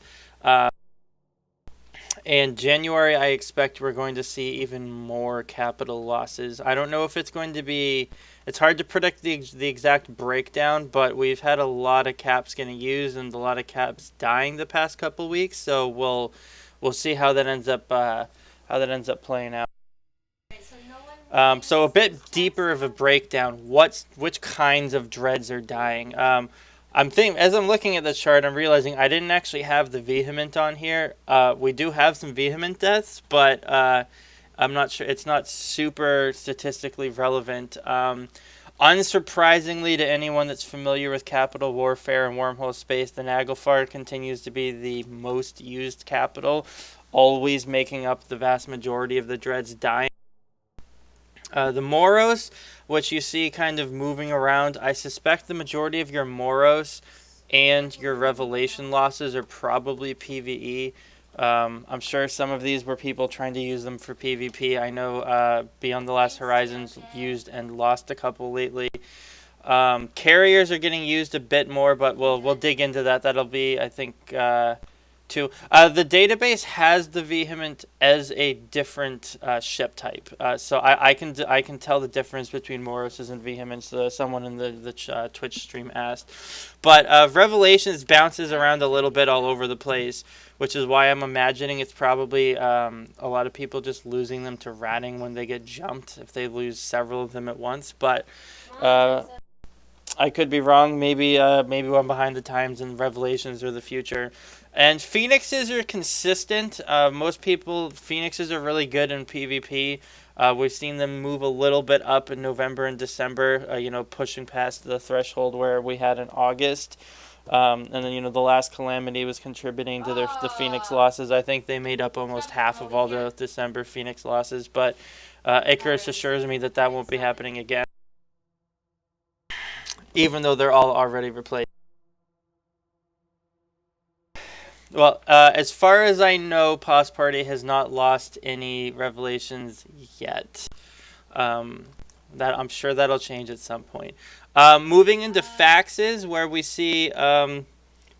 And January, I expect we're going to see even more capital losses. I don't know if it's going to be. It's hard to predict the exact breakdown, but we've had a lot of caps getting used and a lot of caps dying the past couple weeks. So we'll see how that ends up playing out. So a bit deeper of a breakdown. Which kinds of dreads are dying? I'm thinking as I'm looking at the chart, I'm realizing I didn't actually have the vehement on here. We do have some vehement deaths, but I'm not sure. It's not super statistically relevant. Unsurprisingly to anyone that's familiar with capital warfare and wormhole space, the Naglfar continues to be the most used capital, always making up the vast majority of the dreads dying. The Moros, which you see kind of moving around, I suspect the majority of your Moros and your Revelation losses are probably PvE. I'm sure some of these were people trying to use them for PvP. I know Beyond the Last Horizons used and lost a couple lately. Carriers are getting used a bit more, but we'll dig into that. That'll be, I think, too. The database has the vehement as a different ship type, so I can tell the difference between Moroses and vehements. Someone in the Twitch stream asked, but Revelations bounces around a little bit all over the place, which is why I'm imagining it's probably a lot of people just losing them to ratting when they get jumped if they lose several of them at once. But I could be wrong. Maybe I'm behind the times and Revelations are the future. And Phoenixes are consistent. Most people, Phoenixes are really good in PvP. We've seen them move a little bit up in November and December, pushing past the threshold where we had in August. And then, the last Calamity was contributing to the Phoenix losses. I think they made up almost half of all the December Phoenix losses. But Icarus assures me that won't be happening again, even though they're all already replaced. Well, as far as I know, Pause Party has not lost any Revelations yet. That I'm sure that'll change at some point. Moving into faxes, where we see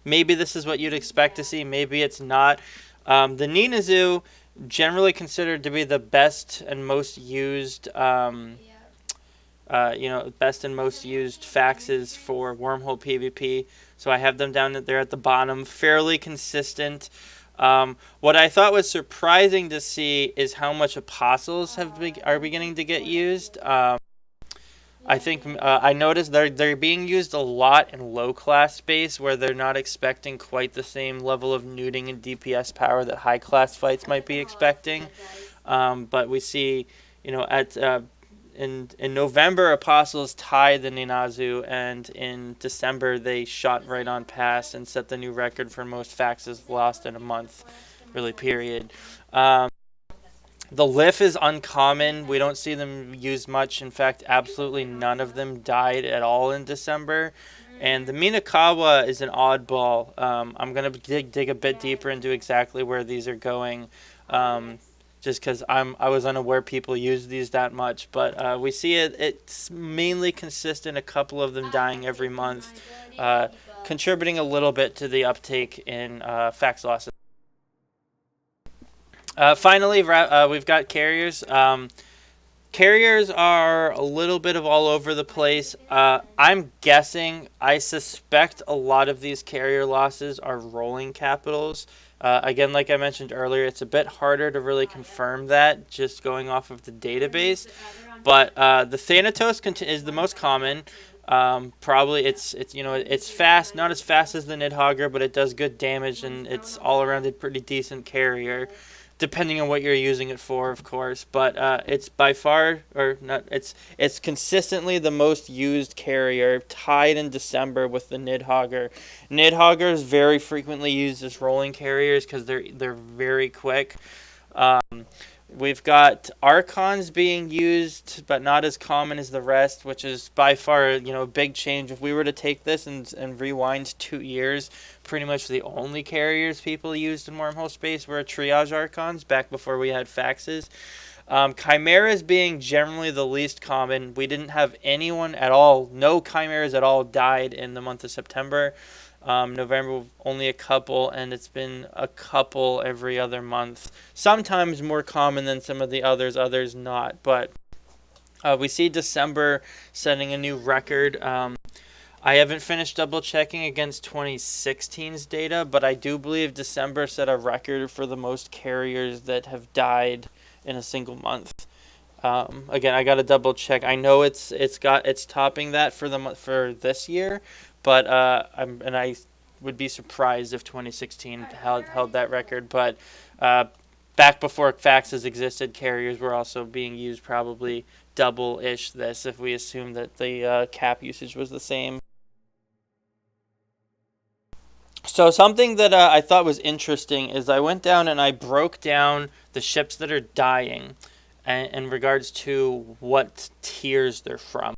maybe this is what you'd expect to see, maybe it's not. The Ninazu, generally considered to be the best and most used best and most used faxes for Wormhole PvP. So I have them down there at the bottom, fairly consistent. What I thought was surprising to see is how much apostles are beginning to get used. I think I noticed they're being used a lot in low class space where they're not expecting quite the same level of neuting and DPS power that high class fights might be expecting. But we see, in November, Apostles tied the Ninazu, and in December they shot right on past and set the new record for most faxes lost in a month, really, period. The Lif is uncommon. We don't see them used much. In fact, absolutely none of them died at all in December. And the Minakawa is an oddball. I'm going to dig a bit deeper into exactly where these are going. Just because I was unaware people use these that much, but we see it's mainly consistent. A couple of them dying every month, contributing a little bit to the uptake in fax losses. Finally, we've got carriers. Carriers are a little bit of all over the place. I'm guessing, I suspect a lot of these carrier losses are rolling capitals. Again, like I mentioned earlier, it's a bit harder to really confirm that just going off of the database. But the Thanatos is the most common. Probably it's fast, not as fast as the Nidhogger, but it does good damage and it's all around a pretty decent carrier, depending on what you're using it for, of course. But it's by far, or not, it's consistently the most used carrier, tied in December with the Nidhogger. Nidhoggers very frequently used as rolling carriers because they're very quick. We've got Archons being used, but not as common as the rest, which is by far, a big change. If we were to take this and rewind 2 years, pretty much the only carriers people used in Wormhole space were triage Archons back before we had faxes. Chimeras being generally the least common. We didn't have anyone at all. No chimeras at all died in the month of September. November, only a couple, and it's been a couple every other month. Sometimes more common than some of the others not. But we see December setting a new record. I haven't finished double checking against 2016's data, but I do believe December set a record for the most carriers that have died in a single month. Again, I got to double check. I know it's topping that for this year, but I would be surprised if 2016 held that record. But back before faxes existed, carriers were also being used probably double-ish this if we assume that the cap usage was the same. So something that I thought was interesting is I went down and I broke down the ships that are dying in regards to what tiers they're from.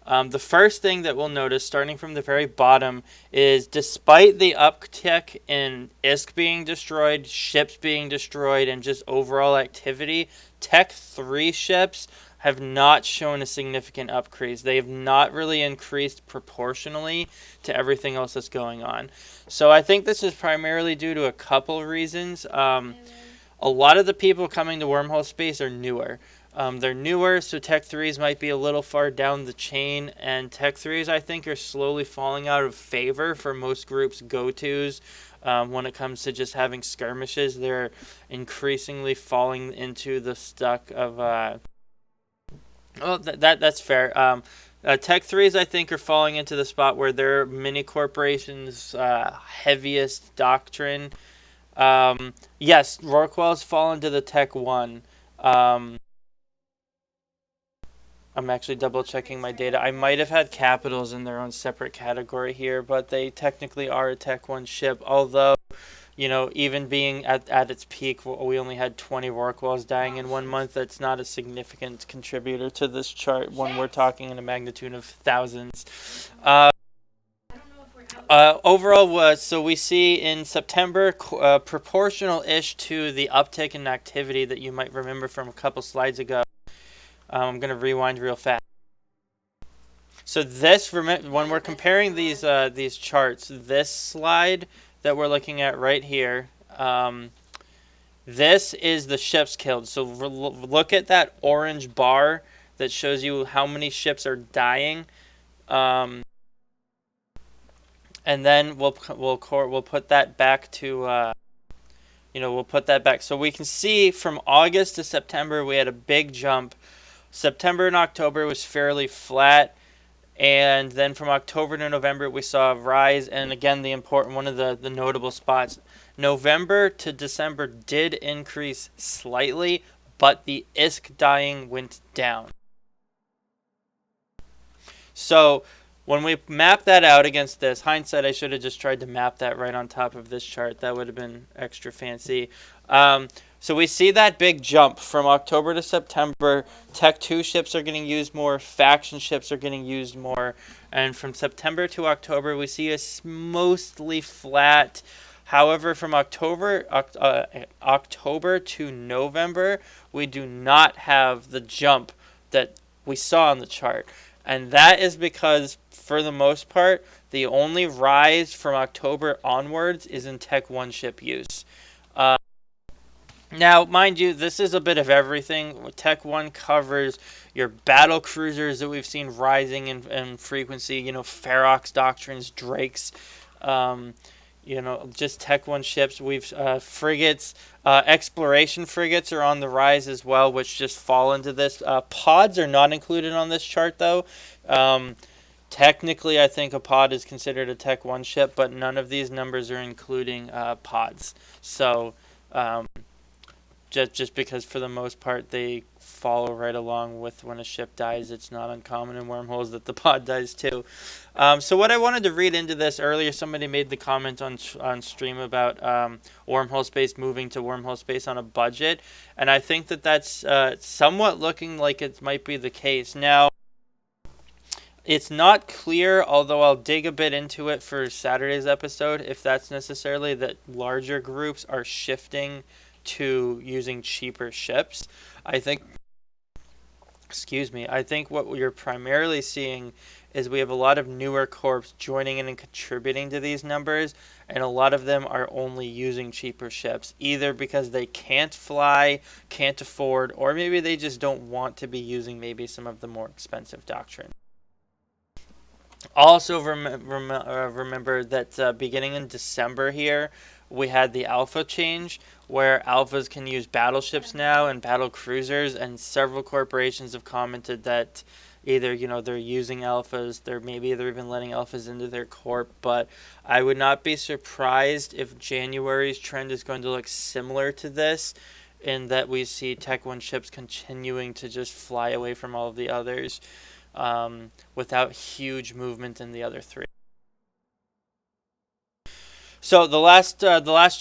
The first thing that we'll notice, starting from the very bottom, is despite the uptick in ISK being destroyed, ships being destroyed, and just overall activity, Tech 3 ships have not shown a significant increase. They have not really increased proportionally to everything else that's going on. So I think this is primarily due to a couple reasons. A lot of the people coming to Wormhole space are newer. They're newer, so Tech 3s might be a little far down the chain, and Tech 3s, I think, are slowly falling out of favor for most groups' go-tos. When it comes to just having skirmishes, they're increasingly falling into the stuck of... that's fair. Tech 3s, I think, are falling into the spot where they're mini corporations' heaviest doctrine. Yes, Rorquals fall into the Tech 1. I'm actually double checking my data. I might have had Capitals in their own separate category here, but they technically are a Tech 1 ship, although, even being at its peak, we only had 20 Rorquals dying in 1 month. That's not a significant contributor to this chart when we're talking in a magnitude of thousands. Overall, so we see in September proportional-ish to the uptick in activity that you might remember from a couple slides ago. I'm going to rewind real fast. So when we're comparing these charts, this slide that we're looking at right here, this is the ships killed. So look at that orange bar that shows you how many ships are dying. And then we'll put that back to we'll put that back. So we can see from August to September we had a big jump. September and October was fairly flat, and then from October to November we saw a rise. And again, one of the notable spots, November to December did increase slightly, but the ISK dying went down. So when we map that out against this, hindsight, I should have just tried to map that right on top of this chart. That would have been extra fancy. So we see that big jump from October to September. Tech 2 ships are getting used more. Faction ships are getting used more. And from September to October, we see a mostly flat. However, from October to November, we do not have the jump that we saw on the chart. And that is because, for the most part, the only rise from October onwards is in Tech 1 ship use. Now, mind you, this is a bit of everything. Tech 1 covers your battle cruisers that we've seen rising in frequency, Ferox doctrines, Drakes, just Tech 1 ships. We've frigates, exploration frigates are on the rise as well, which just fall into this. Pods are not included on this chart, though. Technically, I think a pod is considered a Tech 1 ship, but none of these numbers are including pods. So, just because for the most part they follow right along with when a ship dies. It's not uncommon in wormholes that the pod dies too. So what I wanted to read into this earlier, somebody made the comment on stream about wormhole space moving to wormhole space on a budget, and I think that that's somewhat looking like it might be the case now. It's not clear, although I'll dig a bit into it for Saturday's episode, if that's necessarily that larger groups are shifting to using cheaper ships. I think, excuse me, I think what you're primarily seeing is we have a lot of newer corps joining in and contributing to these numbers, and a lot of them are only using cheaper ships, either because they can't fly, can't afford, or maybe they just don't want to be using maybe some of the more expensive doctrine. Also, remember that beginning in December here, we had the alpha change where alphas can use battleships now and battle cruisers, and several corporations have commented that either they're using alphas, they're even letting alphas into their corp. But I would not be surprised if January's trend is going to look similar to this, in that we see Tech 1 ships continuing to just fly away from all of the others. Without huge movement in the other three. So the last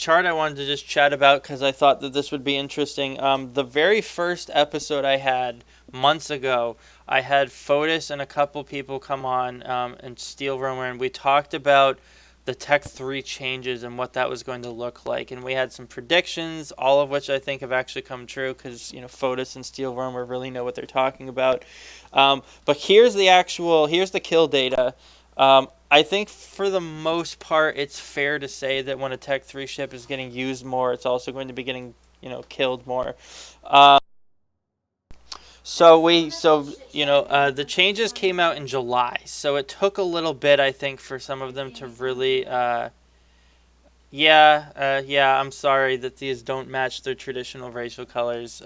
chart I wanted to just chat about because I thought that this would be interesting. The very first episode I had months ago, I had Fotis and a couple people come on and Steel Roamer, and we talked about the Tech 3 changes and what that was going to look like. And we had some predictions, all of which I think have actually come true because, Fotis and Steel Roamer really know what they're talking about. But here's the kill data. I think for the most part, it's fair to say that when a Tech 3 ship is getting used more, it's also going to be getting, killed more. The changes came out in July, so it took a little bit, I think, for some of them to really. I'm sorry that these don't match their traditional racial colors.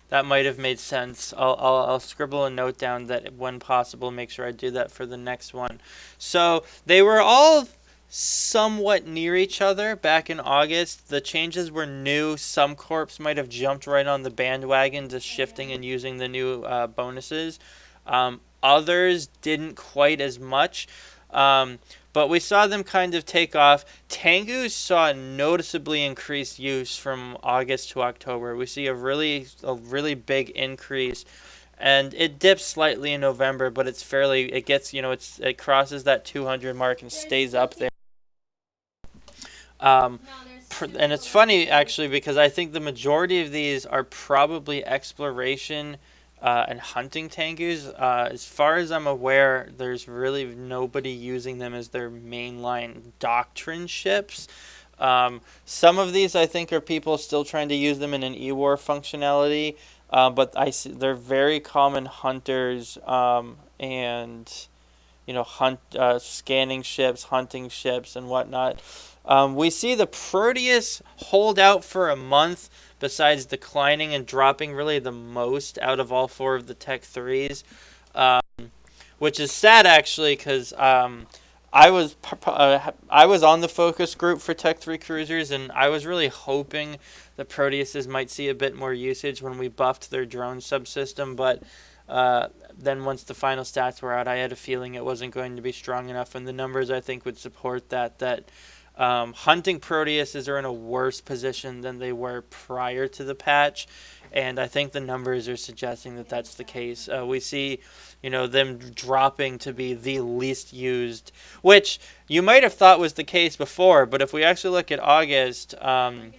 That might have made sense. I'll scribble a note down that when possible, make sure I do that for the next one. So they were all somewhat near each other back in August. The changes were new. Some corps might have jumped right on the bandwagon to shifting and using the new bonuses. Others didn't quite as much. But we saw them kind of take off. Tengus saw a noticeably increased use from August to October. We see a really big increase, and it dips slightly in November, but it crosses that 200 mark and stays up there. And it's funny actually because I think the majority of these are probably exploration and hunting Tengus. As far as I'm aware, there's really nobody using them as their mainline doctrine ships. Some of these I think are people still trying to use them in an E-War functionality, but they're very common hunters and scanning ships, hunting ships, and whatnot. We see the Proteus hold out for a month, besides declining and dropping really the most out of all four of the Tech 3s, which is sad actually because I was on the focus group for Tech 3 cruisers, and I was really hoping the Proteuses might see a bit more usage when we buffed their drone subsystem, but then once the final stats were out, I had a feeling it wasn't going to be strong enough, and the numbers I think would support that hunting Proteuses are in a worse position than they were prior to the patch, and I think the numbers are suggesting that that's the case. We see, them dropping to be the least used, which you might have thought was the case before, but if we actually look at August, the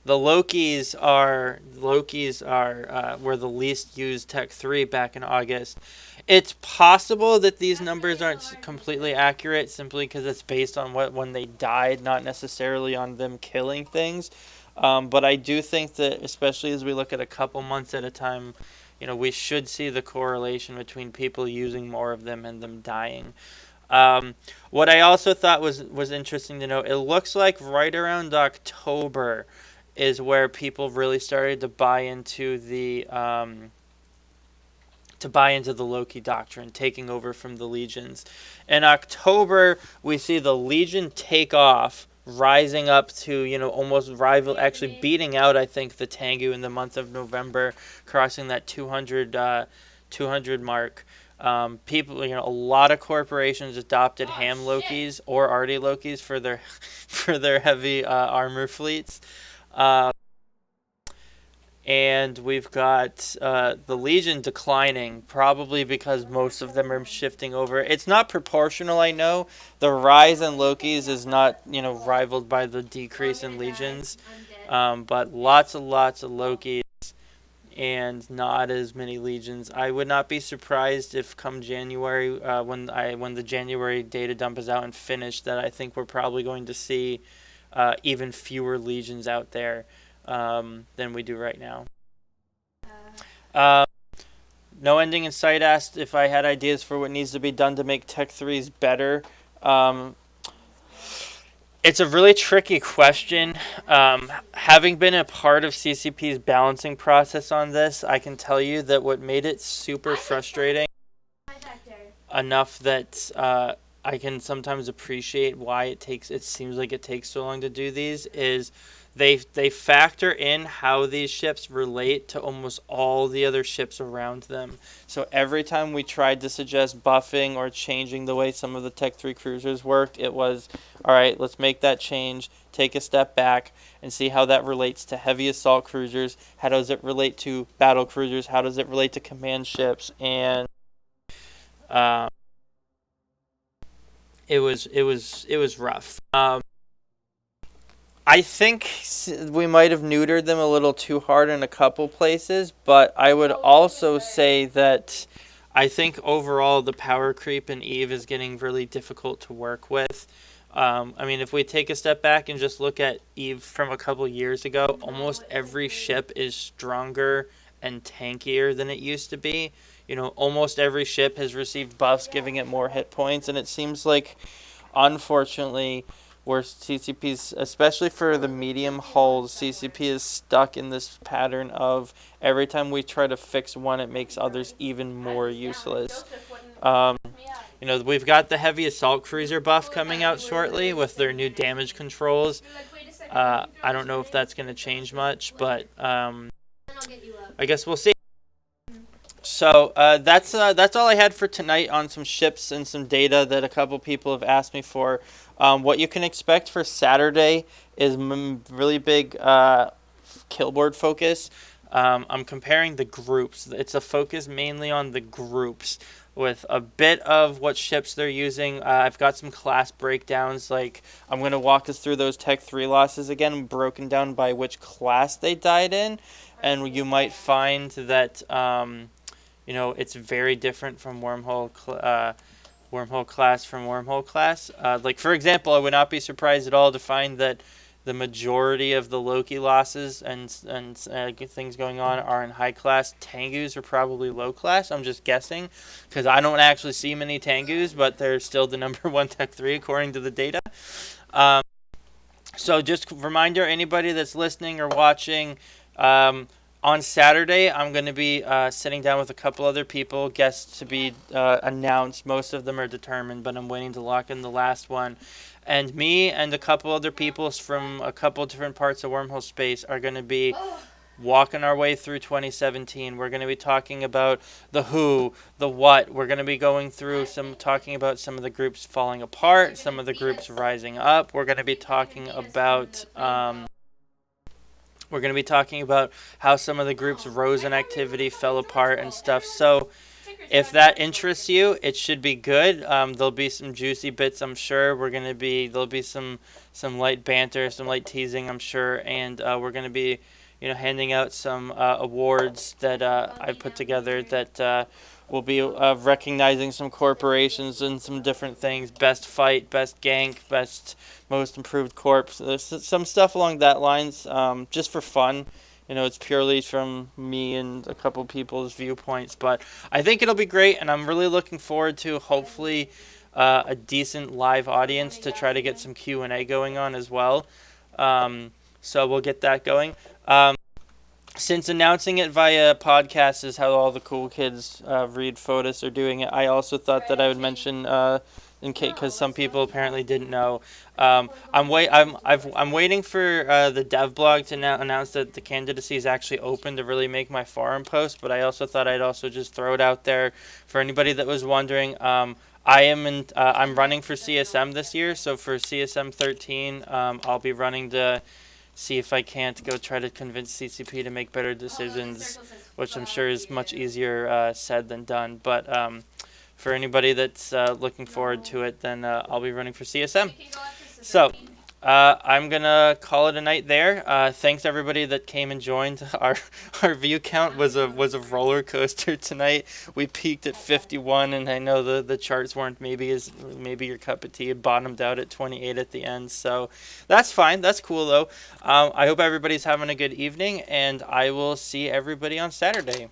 Lokis were the least used Tech 3 back in August. It's possible that these numbers aren't completely accurate simply because it's based on when they died, not necessarily on them killing things. But I do think that, especially as we look at a couple months at a time, we should see the correlation between people using more of them and them dying. What I also thought was interesting to know, it looks like right around October is where people really started to buy into the Loki doctrine, taking over from the legions. In October, we see the legion take off rising up to, almost rival, actually beating out, I think, the Tengu in the month of November, crossing that 200 mark. People, a lot of corporations adopted ham Lokis or Artie Lokis for their for their heavy armor fleets. And we've got the Legion declining, probably because most of them are shifting over. It's not proportional, I know. The rise in Lokis is not, rivaled by the decrease in Legions. But lots of Lokis and not as many Legions. I would not be surprised if come January, when the January data dump is out and finished, that I think we're probably going to see even fewer Legions out there than we do right now. No Ending in Sight asked if I had ideas for what needs to be done to make Tech 3s better. It's a really tricky question. Having been a part of CCP's balancing process on this, I can tell you that what made it super frustrating, enough that I can sometimes appreciate why it seems like it takes so long to do these, is they factor in how these ships relate to almost all the other ships around them. So every time we tried to suggest buffing or changing the way some of the Tech 3 cruisers worked, it was, all right, let's make that change, take a step back, and see how that relates to heavy assault cruisers. How does it relate to battle cruisers? How does it relate to command ships? And it was rough. I think we might have neutered them a little too hard in a couple places, but I would also say that I think overall the power creep in EVE is getting really difficult to work with. I mean, if we take a step back and just look at EVE from a couple years ago, almost every ship is stronger and tankier than it used to be. Almost every ship has received buffs giving it more hit points, and it seems like, unfortunately, where CCP's, especially for the medium hulls, CCP is stuck in this pattern of every time we try to fix one, it makes others even more useless. We've got the heavy assault cruiser buff coming out shortly with their new damage controls. I don't know if that's going to change much, but I guess we'll see. So that's all I had for tonight on some ships and some data that a couple people have asked me for. What you can expect for Saturday is really big killboard focus. I'm comparing the groups. It's a focus mainly on the groups with a bit of what ships they're using. I've got some class breakdowns. Like, I'm going to walk us through those Tech 3 losses again, broken down by which class they died in. And you might find that it's very different from Wormhole class from Wormhole class. Like, for example, I would not be surprised at all to find that the majority of the Loki losses and things going on are in high class. Tengus are probably low class. I'm just guessing because I don't actually see many Tengus, but they're still the number one Tech 3 according to the data. So just reminder, anybody that's listening or watching, on Saturday, I'm going to be sitting down with a couple other people, guests to be announced. Most of them are determined, but I'm waiting to lock in the last one. And me and a couple other people from a couple different parts of Wormhole space are going to be walking our way through 2017. We're going to be talking about the who, the what. We're going to be going through talking about some of the groups falling apart, some of the groups rising up. We're going to be talking about how some of the groups rose in activity, fell apart, and stuff. So if that interests you, it should be good. There'll be some juicy bits, I'm sure. There'll be some light banter, some light teasing, I'm sure, and we're going to be handing out some awards that I've put together that will be recognizing some corporations and some different things. Best fight, best gank, best most improved corp. There's some stuff along that lines, just for fun. It's purely from me and a couple people's viewpoints, but I think it'll be great, and I'm really looking forward to hopefully a decent live audience to try to get some Q&A going on as well. So we'll get that going. since announcing it via podcast is how all the cool kids read Photos are doing it, I also thought that I would mention in case, because some people apparently didn't know. I'm waiting for the dev blog to now announce that the candidacy is actually open to really make my forum post. But I also thought I'd also just throw it out there for anybody that was wondering. I'm running for CSM this year, so for CSM 13, I'll be running to see if I can't go try to convince CCP to make better decisions, which I'm sure is much easier said than done. But for anybody that's looking forward to it, then I'll be running for CSM. So I'm gonna call it a night there. Thanks everybody that came and joined. Our view count was a roller coaster tonight. We peaked at 51, and I know the charts weren't maybe your cup of tea. It bottomed out at 28 at the end, so that's fine. That's cool though. I hope everybody's having a good evening, and I will see everybody on Saturday.